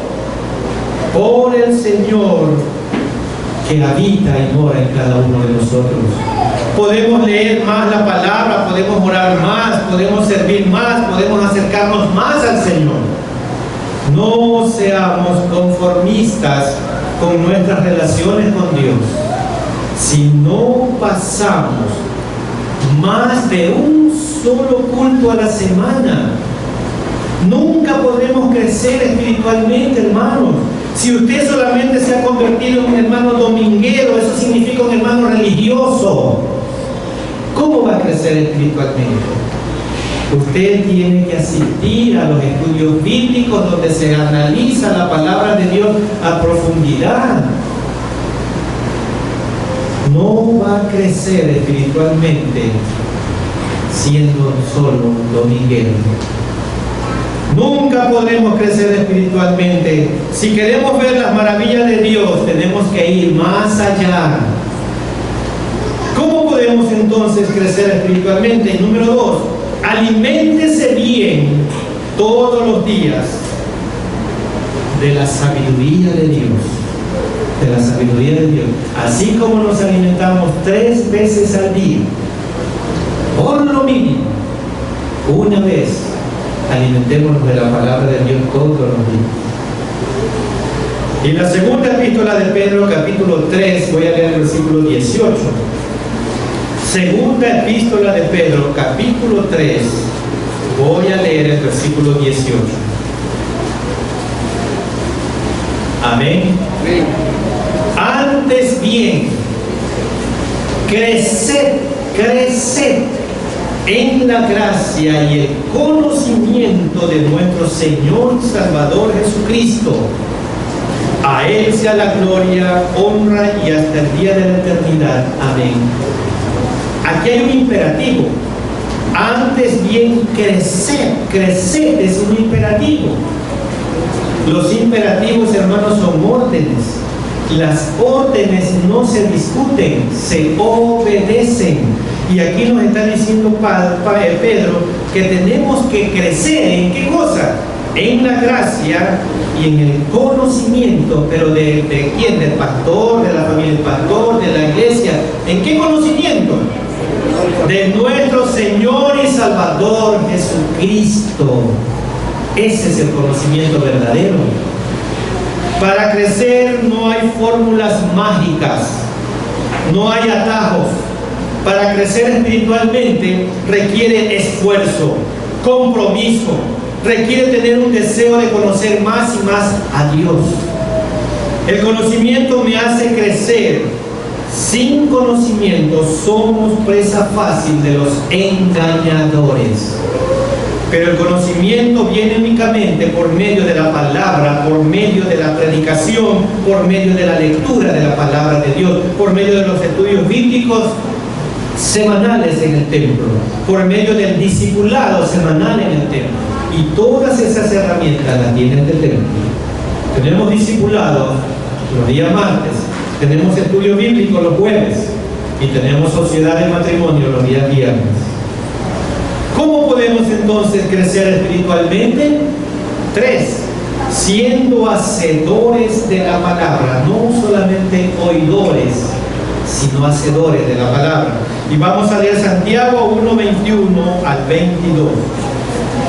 Por el Señor que habita y mora en cada uno de nosotros. Podemos leer más la palabra, podemos orar más, podemos servir más, podemos acercarnos más al Señor. No seamos conformistas con nuestras relaciones con Dios. Si no pasamos más de un solo culto a la semana, nunca podremos crecer espiritualmente, hermanos. Si usted solamente se ha convertido en un hermano dominguero, eso significa un hermano religioso. ¿Cómo va a crecer espiritualmente? Usted tiene que asistir a los estudios bíblicos donde se analiza la palabra de Dios a profundidad. No va a crecer espiritualmente siendo solo dominguero. Nunca podremos crecer espiritualmente. Si queremos ver las maravillas de Dios, tenemos que ir más allá. ¿Cómo podemos entonces crecer espiritualmente? Número 2, aliméntese bien todos los días de la sabiduría de Dios. De la sabiduría de Dios. Así como nos alimentamos 3 veces al día, por lo mínimo, una vez, alimentémonos de la palabra de Dios todos los días. Y la segunda epístola de Pedro, capítulo 3, voy a leer el versículo 18. Segunda epístola de Pedro, capítulo 3, voy a leer el versículo 18. Amén. Sí. Antes bien, creced en la gracia y el conocimiento de nuestro Señor y Salvador Jesucristo. A Él sea la gloria, honra y hasta el día de la eternidad. Amén. Aquí hay un imperativo. Antes bien, creced es un imperativo. Los imperativos, hermanos, son órdenes. Las órdenes no se discuten, se obedecen. Y aquí nos está diciendo Pedro que tenemos que crecer. ¿En qué cosa? En la gracia y en el conocimiento. ¿Pero de quién? Del pastor, de la familia del pastor, de la iglesia. ¿En qué conocimiento? De nuestro Señor y Salvador Jesucristo. Ese es el conocimiento verdadero. Para crecer no hay fórmulas mágicas, no hay atajos. Para crecer espiritualmente requiere esfuerzo, compromiso, requiere tener un deseo de conocer más y más a Dios. El conocimiento me hace crecer. Sin conocimiento somos presa fácil de los engañadores. Pero el conocimiento viene únicamente por medio de la palabra, por medio de la predicación, por medio de la lectura de la palabra de Dios, por medio de los estudios bíblicos semanales en el templo, por medio del discipulado semanal en el templo. Y todas esas herramientas las tiene el templo. Tenemos discipulado los días martes, tenemos estudio bíblico los jueves y tenemos sociedad de matrimonio los días viernes. ¿Cómo podemos entonces crecer espiritualmente? 3. Siendo hacedores de la palabra, no solamente oidores, sino hacedores de la palabra. Y vamos a leer Santiago 1:21 al 22.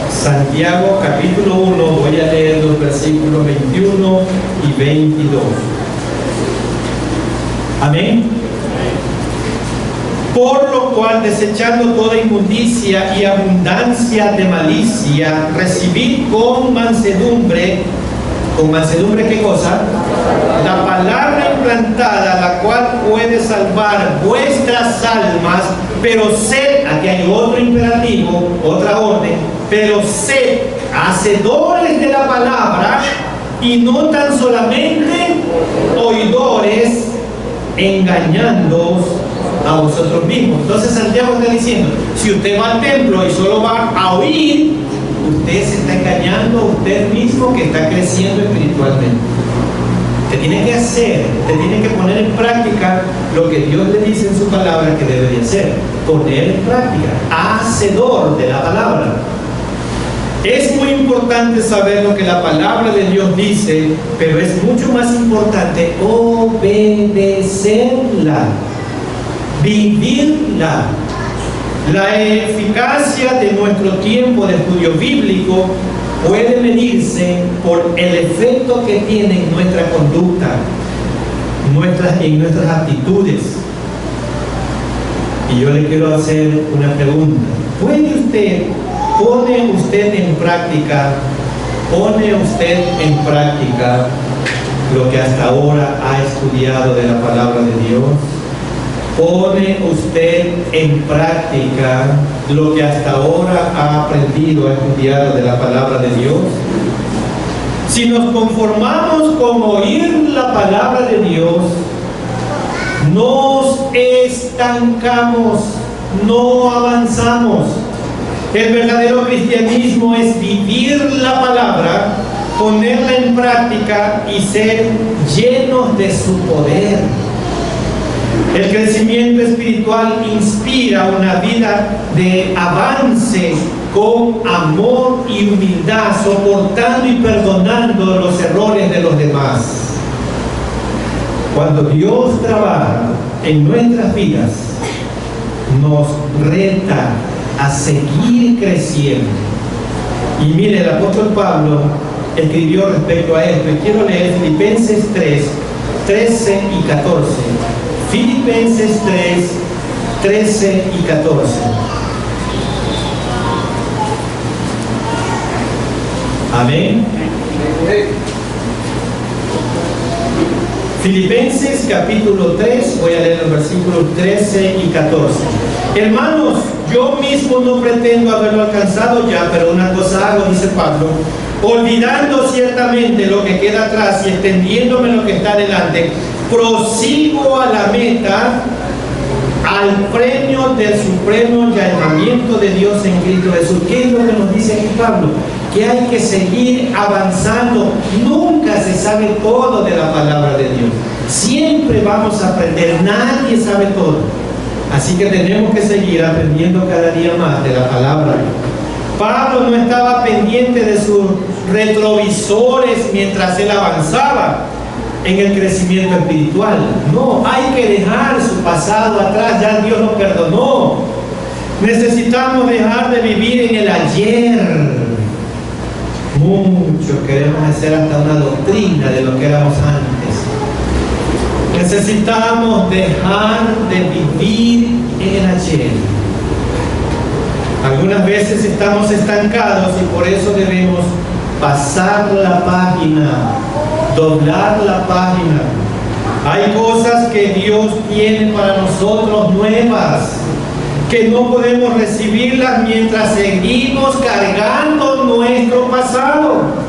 Santiago capítulo 1, voy a leer los versículos 21 y 22. Amén. Por lo cual, desechando toda inmundicia y abundancia de malicia, recibid con mansedumbre. ¿Con mansedumbre qué cosa? La palabra implantada, la cual puede salvar vuestras almas, pero sed, aquí hay otro imperativo, otra orden, pero sed hacedores de la palabra y no tan solamente oidores, engañándoos a vosotros mismos. Entonces Santiago está diciendo, si usted va al templo y solo va a oír, usted se está engañando a usted mismo que está creciendo espiritualmente. Usted tiene que hacer, usted tiene que poner en práctica lo que Dios le dice en su palabra que debe de hacer. Poner en práctica, hacedor de la palabra. Es muy importante saber lo que la palabra de Dios dice, pero es mucho más importante obedecerla, vivirla. La eficacia de nuestro tiempo de estudio bíblico puede medirse por el efecto que tiene en nuestra conducta, en nuestras actitudes. Y yo le quiero hacer una pregunta. ¿Pone usted en práctica lo que hasta ahora ha estudiado de la palabra de Dios? ¿Pone usted en práctica lo que hasta ahora ha aprendido, ha estudiado de la palabra de Dios? Si nos conformamos con oír la palabra de Dios, nos estancamos, no avanzamos. El verdadero cristianismo es vivir la palabra, ponerla en práctica y ser llenos de su poder. El crecimiento espiritual inspira una vida de avance con amor y humildad, soportando y perdonando los errores de los demás. Cuando Dios trabaja en nuestras vidas, nos reta a seguir creciendo. Y mire, el apóstol Pablo escribió respecto a esto, y quiero leer Filipenses 3, 13 y 14. Filipenses 3, 13 y 14. Amén. Filipenses capítulo 3, voy a leer los versículos 13 y 14. Hermanos, yo mismo no pretendo haberlo alcanzado ya, pero una cosa hago, dice Pablo, olvidando ciertamente lo que queda atrás y extendiéndome lo que está delante, prosigo a la meta, al premio del supremo llamamiento de Dios en Cristo Jesús. ¿Qué es lo que nos dice aquí Pablo? Que hay que seguir avanzando. Nunca se sabe todo de la palabra de Dios. Siempre vamos a aprender. Nadie sabe todo. Así que tenemos que seguir aprendiendo cada día más de la palabra. Pablo no estaba pendiente de sus retrovisores mientras él avanzaba en el crecimiento espiritual. No, hay que dejar su pasado atrás. Ya Dios lo perdonó. Necesitamos dejar de vivir en el ayer. Mucho queremos hacer hasta una doctrina de lo que éramos antes. Necesitamos dejar de vivir en el ayer. Algunas veces estamos estancados y por eso debemos pasar la página, doblar la página. Hay cosas que Dios tiene para nosotros nuevas, que no podemos recibirlas mientras seguimos cargando nuestro pasado.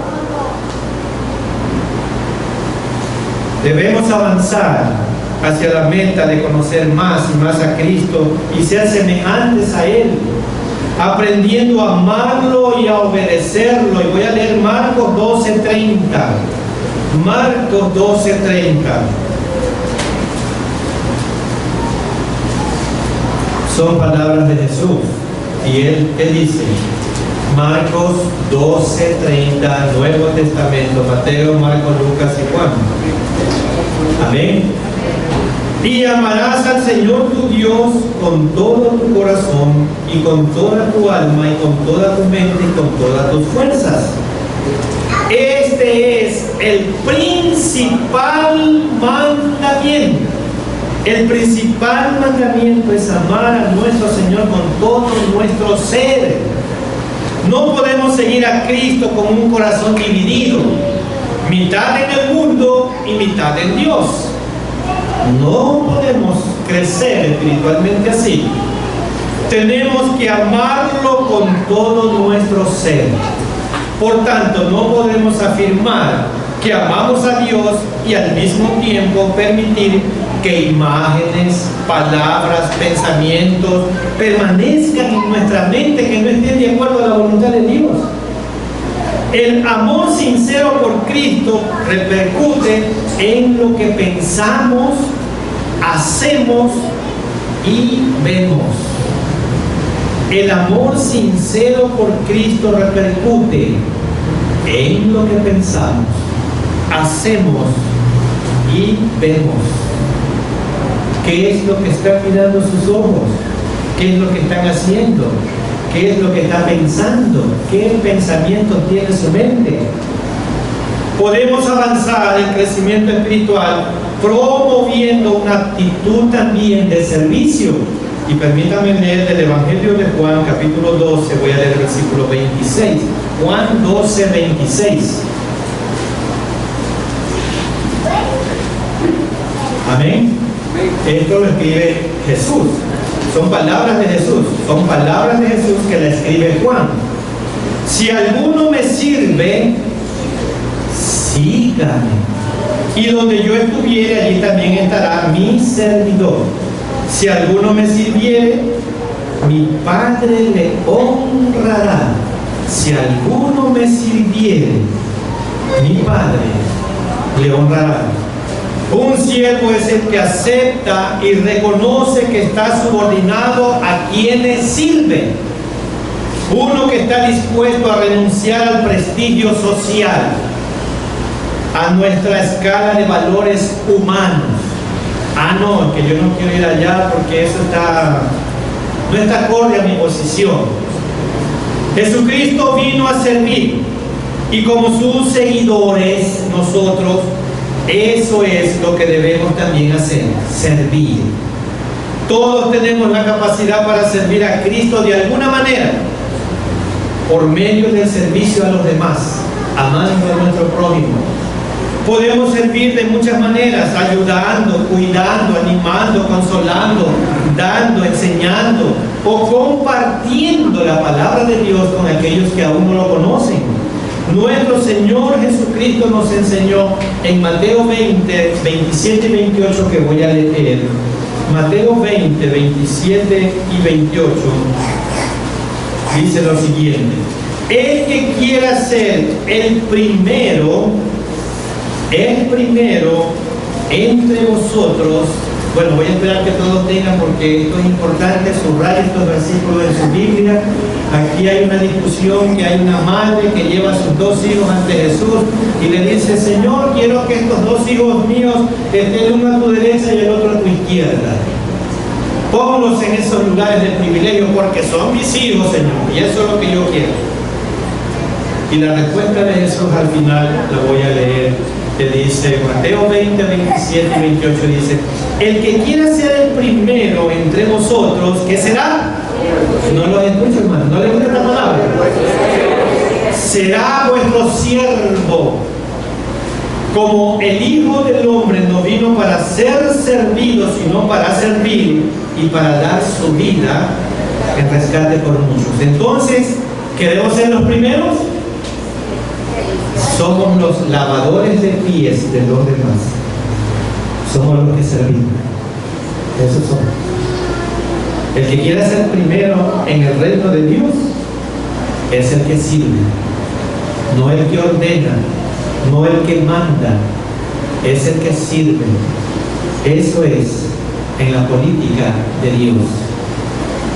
Debemos avanzar hacia la meta de conocer más y más a Cristo y ser semejantes a Él, aprendiendo a amarlo y a obedecerlo. Y voy a leer Marcos 12:30. Marcos 12:30. Son palabras de Jesús. Y él dice, Marcos 12:30, Nuevo Testamento, Mateo, Marcos, Lucas y Juan. Amén. Y amarás al Señor tu Dios con todo tu corazón y con toda tu alma y con toda tu mente y con todas tus fuerzas. Este es el principal mandamiento. El principal mandamiento es amar a nuestro Señor con todo nuestro ser. No podemos seguir a Cristo con un corazón dividido, mitad en el mundo y mitad en Dios. No podemos crecer espiritualmente así. Tenemos que amarlo con todo nuestro ser. Por tanto, no podemos afirmar que amamos a Dios y al mismo tiempo permitir que imágenes, palabras, pensamientos permanezcan en nuestra mente que no estén de acuerdo a la voluntad de Dios. El amor sincero por Cristo repercute en lo que pensamos, hacemos y vemos. El amor sincero por Cristo repercute en lo que pensamos, hacemos y vemos. ¿Qué es lo que están mirando sus ojos? ¿Qué es lo que están haciendo? qué es lo que está pensando, qué pensamientos tiene su mente. Podemos avanzar en crecimiento espiritual promoviendo una actitud también de servicio. Y permítanme leer del Evangelio de Juan, capítulo 12, voy a leer el versículo 26. Juan 12, 26. Amén. Esto lo escribe Jesús. Son palabras de Jesús. Son palabras de Jesús que la escribe Juan. Si alguno me sirve, sígame. Y donde yo estuviere, allí también estará mi servidor. Si alguno me sirviere, mi Padre le honrará. Si alguno me sirviere, mi Padre le honrará. Un siervo es el que acepta y reconoce que está subordinado a quienes sirve. Uno que está dispuesto a renunciar al prestigio social, a nuestra escala de valores humanos. No, que yo no quiero ir allá porque eso no está acorde a mi posición. Jesucristo vino a servir, y como sus seguidores, nosotros, eso es lo que debemos también hacer, servir. Todos tenemos la capacidad para servir a Cristo de alguna manera, por medio del servicio a los demás, amando a nuestro prójimo. Podemos servir de muchas maneras, ayudando, cuidando, animando, consolando, dando, enseñando o compartiendo la palabra de Dios con aquellos que aún no lo conocen. Nuestro Señor Jesucristo nos enseñó en Mateo 20, 27 y 28, que voy a leer. Mateo 20, 27 y 28 dice lo siguiente: el que quiera ser el primero entre vosotros. Bueno, voy a esperar que todos tengan, porque esto es importante, subrayar estos versículos en su Biblia. Aquí hay una discusión, que hay una madre que lleva a sus dos hijos ante Jesús y le dice: Señor, quiero que estos dos hijos míos estén uno a tu derecha y el otro a tu izquierda. Ponlos en esos lugares de privilegio porque son mis hijos, Señor, y eso es lo que yo quiero. Y la respuesta de Jesús al final la voy a leer, que dice Mateo 20, 27 y 28, dice: el que quiera ser el primero entre vosotros, ¿qué será? No lo escucho, hermano, no le gusta esta palabra. Será vuestro siervo. Como el Hijo del Hombre no vino para ser servido, sino para servir y para dar su vida en rescate por muchos. Entonces, ¿queremos ser los primeros? Somos los lavadores de pies de los demás. Somos los que servimos. Eso somos. El que quiera ser primero en el reino de Dios es el que sirve, no el que ordena, no el que manda, es el que sirve. Eso es en la política de Dios.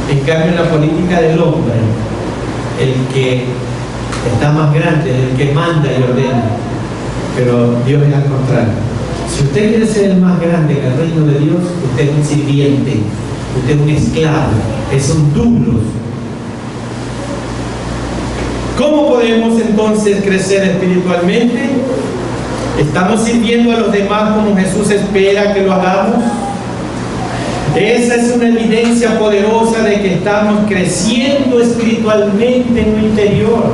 En cambio, en la política del hombre, el que está más grande es el que manda y ordena. Pero Dios es al contrario. Si usted quiere ser el más grande en el reino de Dios, usted es un sirviente, usted es un esclavo, es un doulos. ¿Cómo podemos entonces crecer espiritualmente? ¿Estamos sirviendo a los demás como Jesús espera que lo hagamos? Esa es una evidencia poderosa de que estamos creciendo espiritualmente en lo interior.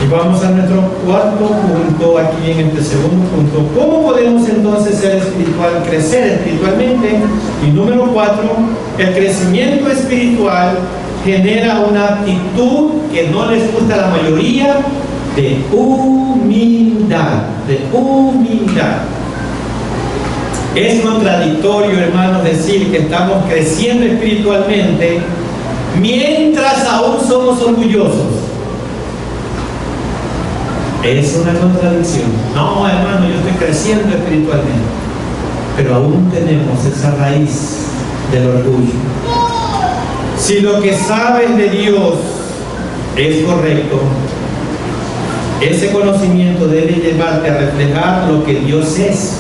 Y vamos a nuestro cuarto punto aquí en este segundo punto. ¿Cómo podemos entonces crecer espiritualmente? Y número 4, el crecimiento espiritual genera una actitud que no les gusta a la mayoría, de humildad, Es contradictorio, hermanos, decir que estamos creciendo espiritualmente mientras aún somos orgullosos. Es una contradicción. No, hermano, yo estoy creciendo espiritualmente, pero aún tenemos esa raíz del orgullo. Si lo que sabes de Dios es correcto, ese conocimiento debe llevarte a reflejar lo que Dios es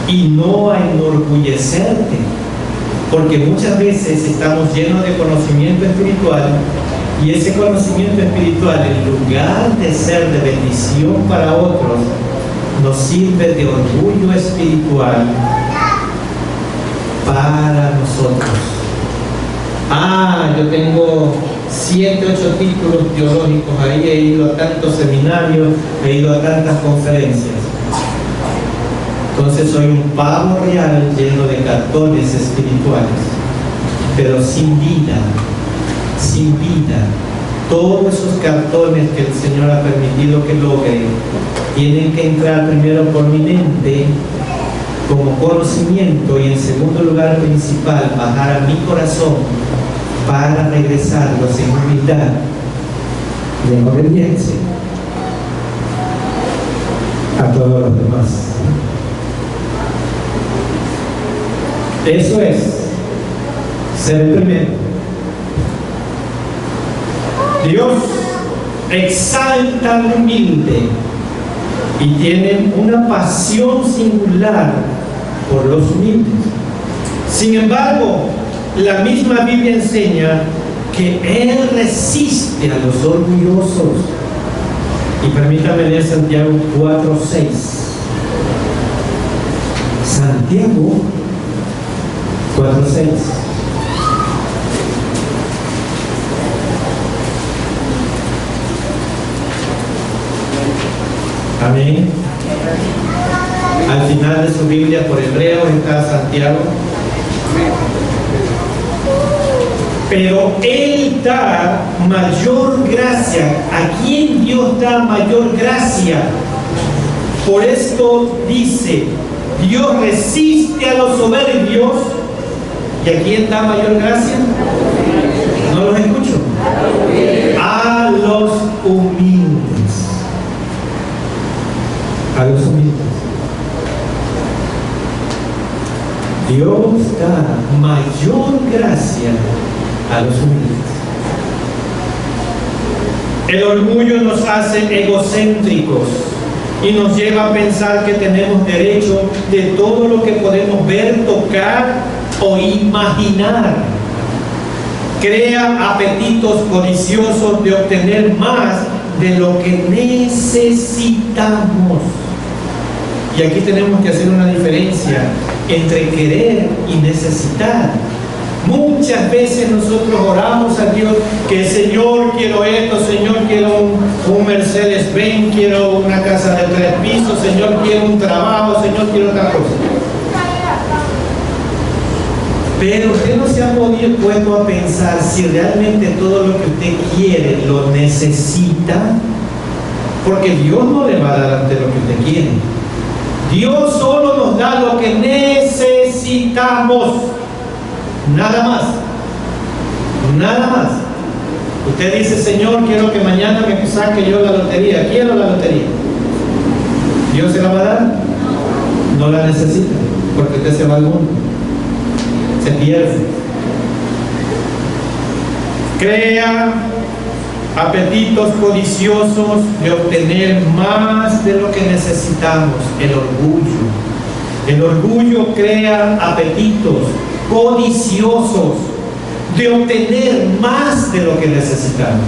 y no a enorgullecerte. Porque muchas veces estamos llenos de conocimiento espiritual y ese conocimiento espiritual, en lugar de ser de bendición para otros, nos sirve de orgullo espiritual para nosotros. Yo tengo 7, 8 títulos teológicos, ahí he ido a tantos seminarios, he ido a tantas conferencias. Entonces soy un pavo real lleno de cartones espirituales, pero sin vida, sin vida. Todos esos cartones que el Señor ha permitido que logre tienen que entrar primero por mi mente como conocimiento y en segundo lugar principal bajar a mi corazón para regresarlos en humildad y en obediencia a todos los demás. Eso es ser el primero. Dios exalta al humilde y tiene una pasión singular por los humildes. Sin embargo, la misma Biblia enseña que Él resiste a los orgullosos. Y permítame leer Santiago 4:6. Santiago 4:6. Amén. Al final de su Biblia por hebreo está Santiago. Pero Él da mayor gracia. ¿A quién Dios da mayor gracia? Por esto dice, Dios resiste a los soberbios. ¿Y a quién da mayor gracia? No los escucho. A los humildes. A los humildes. Dios da mayor gracia a los humildes. El orgullo nos hace egocéntricos y nos lleva a pensar que tenemos derecho de todo lo que podemos ver, tocar o imaginar. Crea apetitos codiciosos de obtener más de lo que necesitamos. Y aquí tenemos que hacer una diferencia entre querer y necesitar. Muchas veces nosotros oramos a Dios que Señor quiero esto, Señor quiero un Mercedes-Benz, quiero una casa de 3 pisos, Señor quiero un trabajo, Señor quiero otra cosa. Pero usted no se ha puesto a pensar si realmente todo lo que usted quiere lo necesita, porque Dios no le va a dar ante lo que usted quiere. Dios solo nos da lo que necesitamos. Nada más. Nada más. Usted dice, Señor, quiero que mañana me saque yo la lotería. Quiero la lotería. ¿Dios se la va a dar? No la necesita, porque usted se va al mundo. Se pierde. Crea apetitos codiciosos de obtener más de lo que necesitamos. El orgullo. El orgullo crea apetitos codiciosos de obtener más de lo que necesitamos.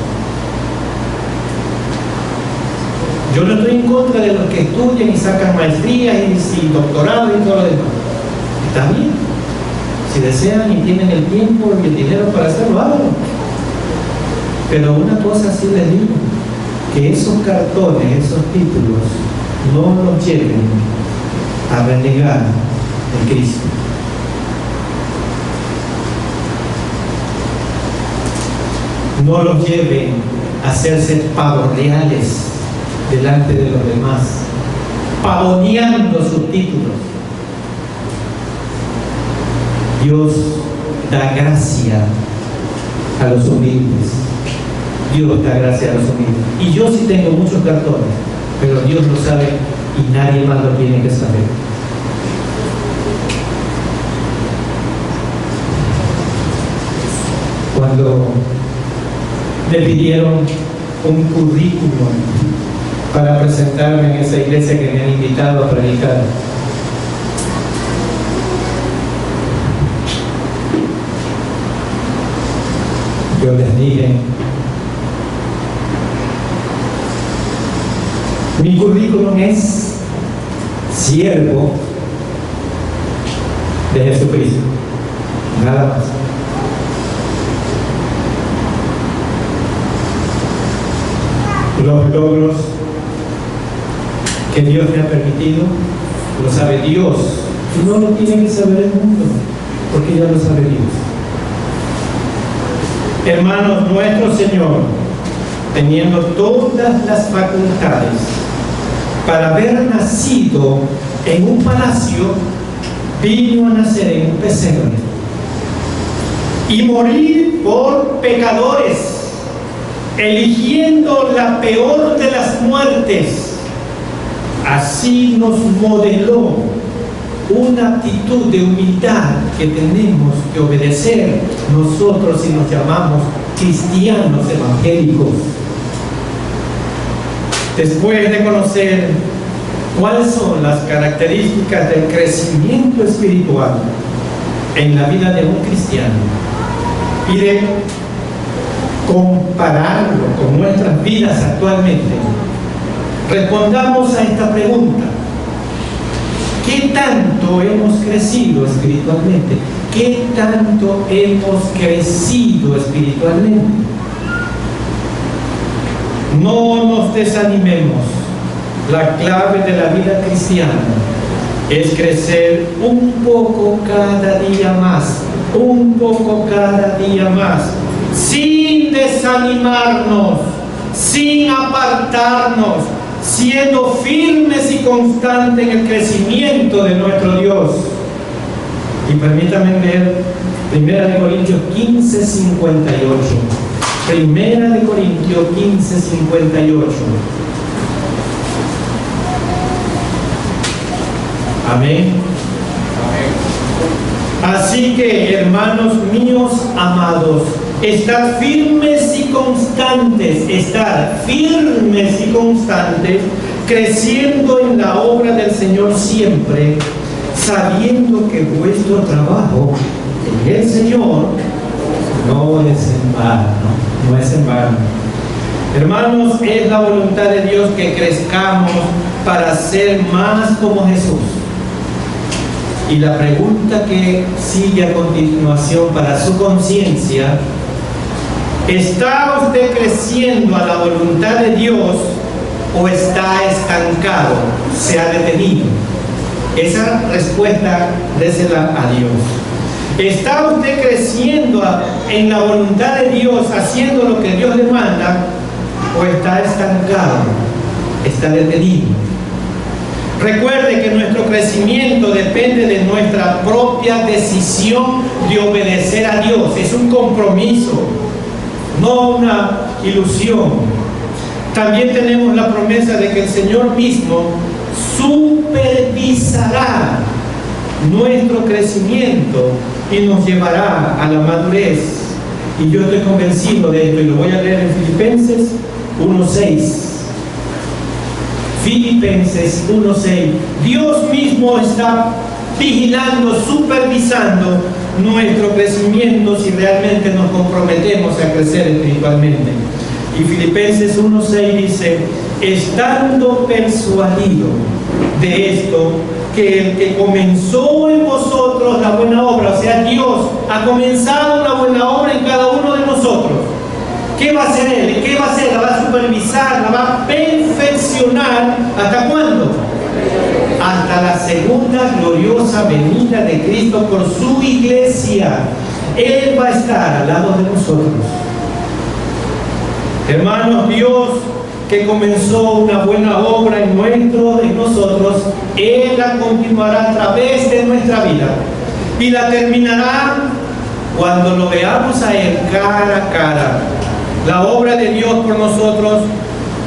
Yo no estoy en contra de los que estudian y sacan maestrías y doctorados y todo lo demás. Está bien. Si desean y tienen el tiempo y el dinero para hacerlo, háganlo. Pero una cosa sí les digo, que esos cartones, esos títulos, no los lleven a renegar de Cristo. No los lleven a hacerse pavos reales delante de los demás, pavoneando sus títulos. Dios da gracia a los humildes. Dios da gracia a los humildes. Y yo sí tengo muchos cartones, pero Dios lo sabe y nadie más lo tiene que saber. Cuando me pidieron un currículum para presentarme en esa iglesia que me han invitado a predicar, yo les dije, mi currículum es siervo de Jesucristo, nada más. Los logros que Dios me ha permitido, lo sabe Dios. No lo tiene que saber el mundo, porque ya lo sabe Dios. Hermanos, nuestro Señor, teniendo todas las facultades para haber nacido en un palacio, vino a nacer en un pesebre y morir por pecadores, eligiendo la peor de las muertes. Así nos modeló una actitud de humildad que tenemos que obedecer nosotros si nos llamamos cristianos evangélicos. Después de conocer cuáles son las características del crecimiento espiritual en la vida de un cristiano y de compararlo con nuestras vidas actualmente, respondamos a esta pregunta: ¿qué tanto hemos crecido espiritualmente? ¿Qué tanto hemos crecido espiritualmente? No nos desanimemos. La clave de la vida cristiana es crecer un poco cada día más, un poco cada día más, sin desanimarnos, sin apartarnos, siendo firmes y constantes en el crecimiento de nuestro Dios. Y permítanme leer 1 Corintios 15:58. 1 Corintios 15:58. Amén. Así que, hermanos míos amados, estad firmes y constantes, creciendo en la obra del Señor siempre, sabiendo que vuestro trabajo en el Señor no es en vano, no es en vano. Hermanos, es la voluntad de Dios que crezcamos para ser más como Jesús. Y la pregunta que sigue a continuación para su conciencia: ¿está usted creciendo a la voluntad de Dios o está estancado, se ha detenido? Esa respuesta désela a Dios. ¿Está usted creciendo en la voluntad de Dios, haciendo lo que Dios le manda, o está estancado, está detenido? Recuerde que nuestro crecimiento depende de nuestra propia decisión de obedecer a Dios. Es un compromiso, no una ilusión. También tenemos la promesa de que el Señor mismo supervisará nuestro crecimiento y nos llevará a la madurez. Y yo estoy convencido de esto, y lo voy a leer en Filipenses 1:6. Filipenses 1:6. Dios mismo está vigilando, supervisando nuestro crecimiento si realmente nos comprometemos a crecer espiritualmente. Y Filipenses 1:6 dice: estando persuadido de esto, que el que comenzó en vosotros la buena obra, o sea, Dios ha comenzado una buena obra en cada uno de nosotros. ¿Qué va a hacer Él? ¿Qué va a hacer? La va a supervisar, la va a perfeccionar. ¿Hasta cuándo? Hasta la segunda gloriosa venida de Cristo por su iglesia. Él va a estar al lado de nosotros. Hermanos, Dios que comenzó una buena obra en nosotros, Él la continuará a través de nuestra vida y la terminará cuando lo veamos a Él cara a cara. La obra de Dios por nosotros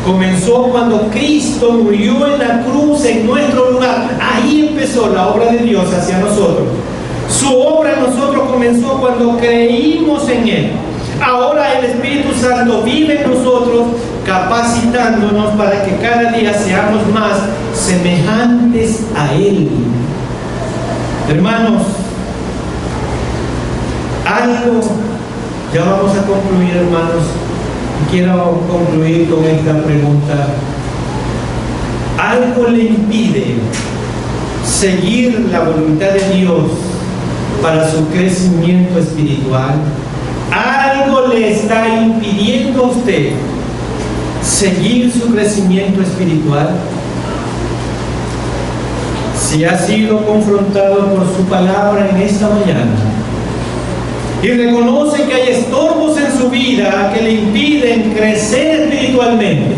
comenzó cuando Cristo murió en la cruz en nuestro lugar. Ahí empezó la obra de Dios hacia nosotros. Su obra en nosotros comenzó cuando creímos en Él. Ahora el Espíritu Santo vive en nosotros, capacitándonos para que cada día seamos más semejantes a Él. Hermanos, algo Ya vamos a concluir, hermanos. Quiero concluir con esta pregunta. ¿Algo le impide seguir la voluntad de Dios para su crecimiento espiritual? ¿Algo le está impidiendo a usted seguir su crecimiento espiritual? Si ha sido confrontado por su palabra en esta mañana y reconoce que hay estorbos en su vida que le impiden crecer espiritualmente,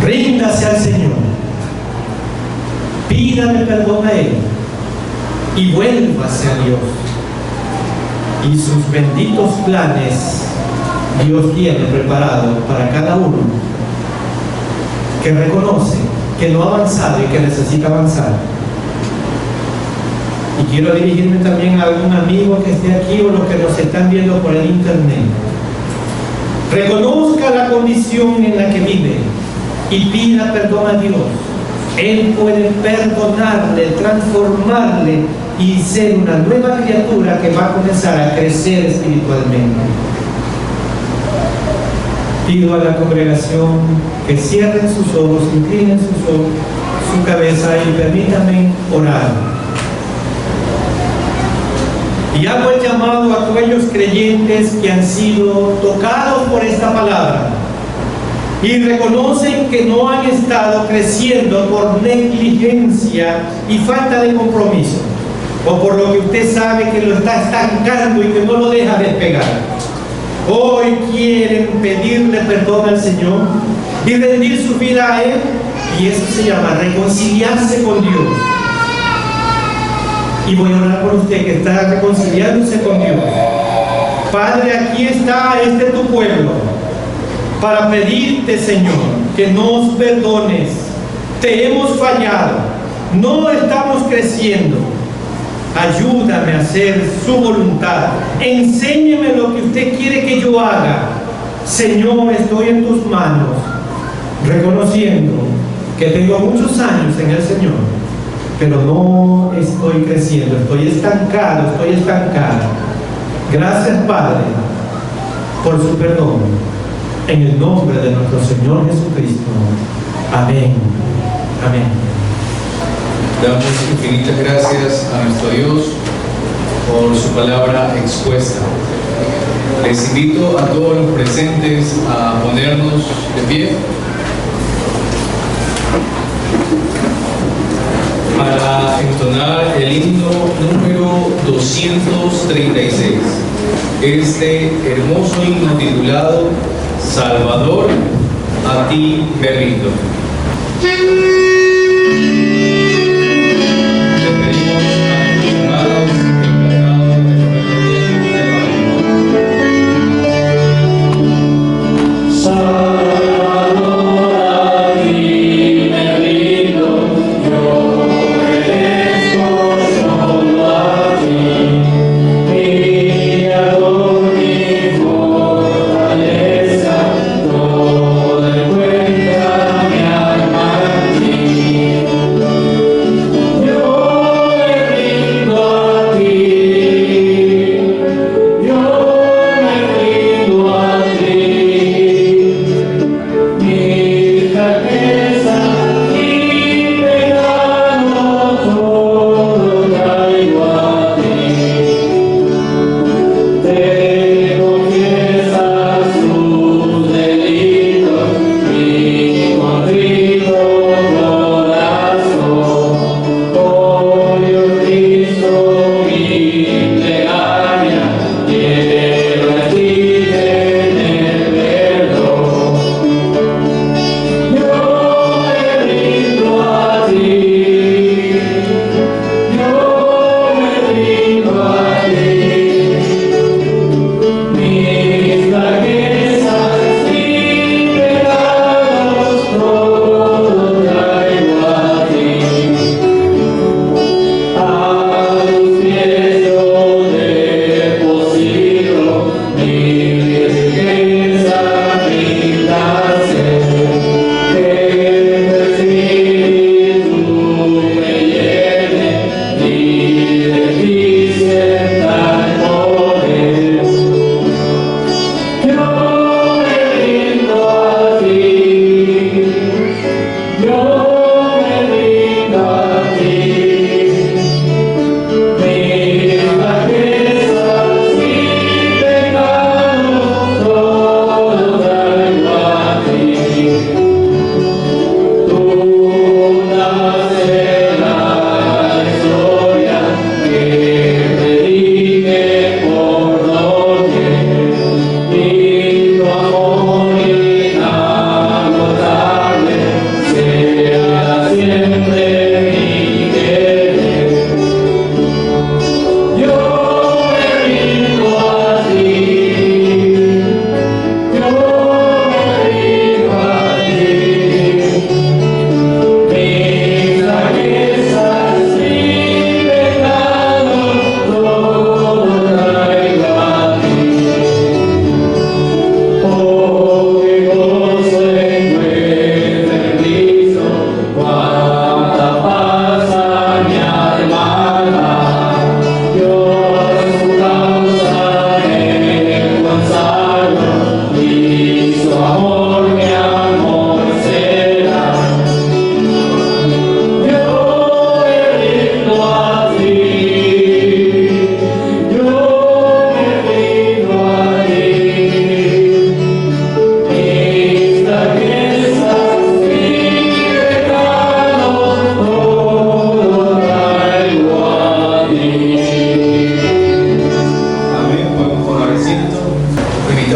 ríndase al Señor, pídale perdón a Él y vuélvase a Dios. Y sus benditos planes Dios tiene preparado para cada uno que reconoce que no ha avanzado y que necesita avanzar. Y quiero dirigirme también a algún amigo que esté aquí o los que nos están viendo por el internet. Reconozca la condición en la que vive y pida perdón a Dios. Él puede perdonarle, transformarle y ser una nueva criatura que va a comenzar a crecer espiritualmente. Pido a la congregación que cierren sus ojos, inclinen su cabeza y permítanme orar. Y hago el llamado a aquellos creyentes que han sido tocados por esta palabra y reconocen que no han estado creciendo por negligencia y falta de compromiso, o por lo que usted sabe que lo está estancando y que no lo deja despegar. Hoy quieren pedirle perdón al Señor y rendir su vida a Él, y eso se llama reconciliarse con Dios. Y voy a orar por usted que está reconciliándose con Dios. Padre, aquí está tu pueblo para pedirte, Señor, que nos perdones. Te hemos fallado, no estamos creciendo. Ayúdame a hacer su voluntad. Enséñeme lo que usted quiere que yo haga. Señor, estoy en tus manos, reconociendo que tengo muchos años en el Señor, pero no estoy creciendo, estoy estancado, estoy estancada. Gracias, Padre, por su perdón. En el nombre de nuestro Señor Jesucristo. Amén. Amén. Damos infinitas gracias a nuestro Dios por su palabra expuesta. Les invito a todos los presentes a ponernos de pie para entonar el himno número 236. Este hermoso himno titulado Salvador, a ti me rindo. Toda cuenta me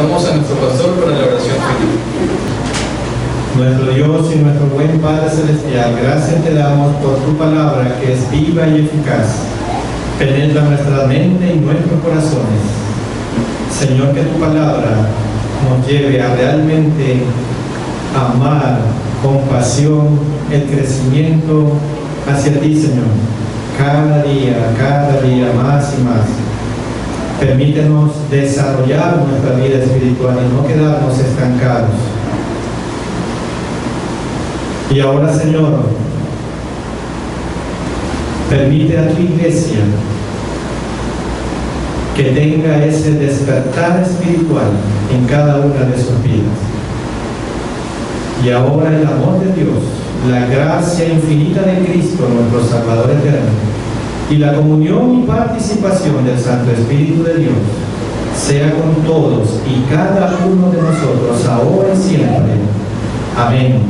Invitamos a nuestro pastor para la oración final. Nuestro Dios y nuestro buen Padre Celestial, gracias te damos por tu palabra que es viva y eficaz. Penetra nuestra mente y nuestros corazones. Señor, que tu palabra nos lleve a realmente amar con pasión el crecimiento hacia ti, Señor. Cada día más y más. Permítenos desarrollar nuestra vida espiritual y no quedarnos estancados. Y ahora, Señor, permite a tu iglesia que tenga ese despertar espiritual en cada una de sus vidas. Y ahora el amor de Dios, la gracia infinita de Cristo, nuestro Salvador eterno, y la comunión y participación del Santo Espíritu de Dios, sea con todos y cada uno de nosotros, ahora y siempre. Amén.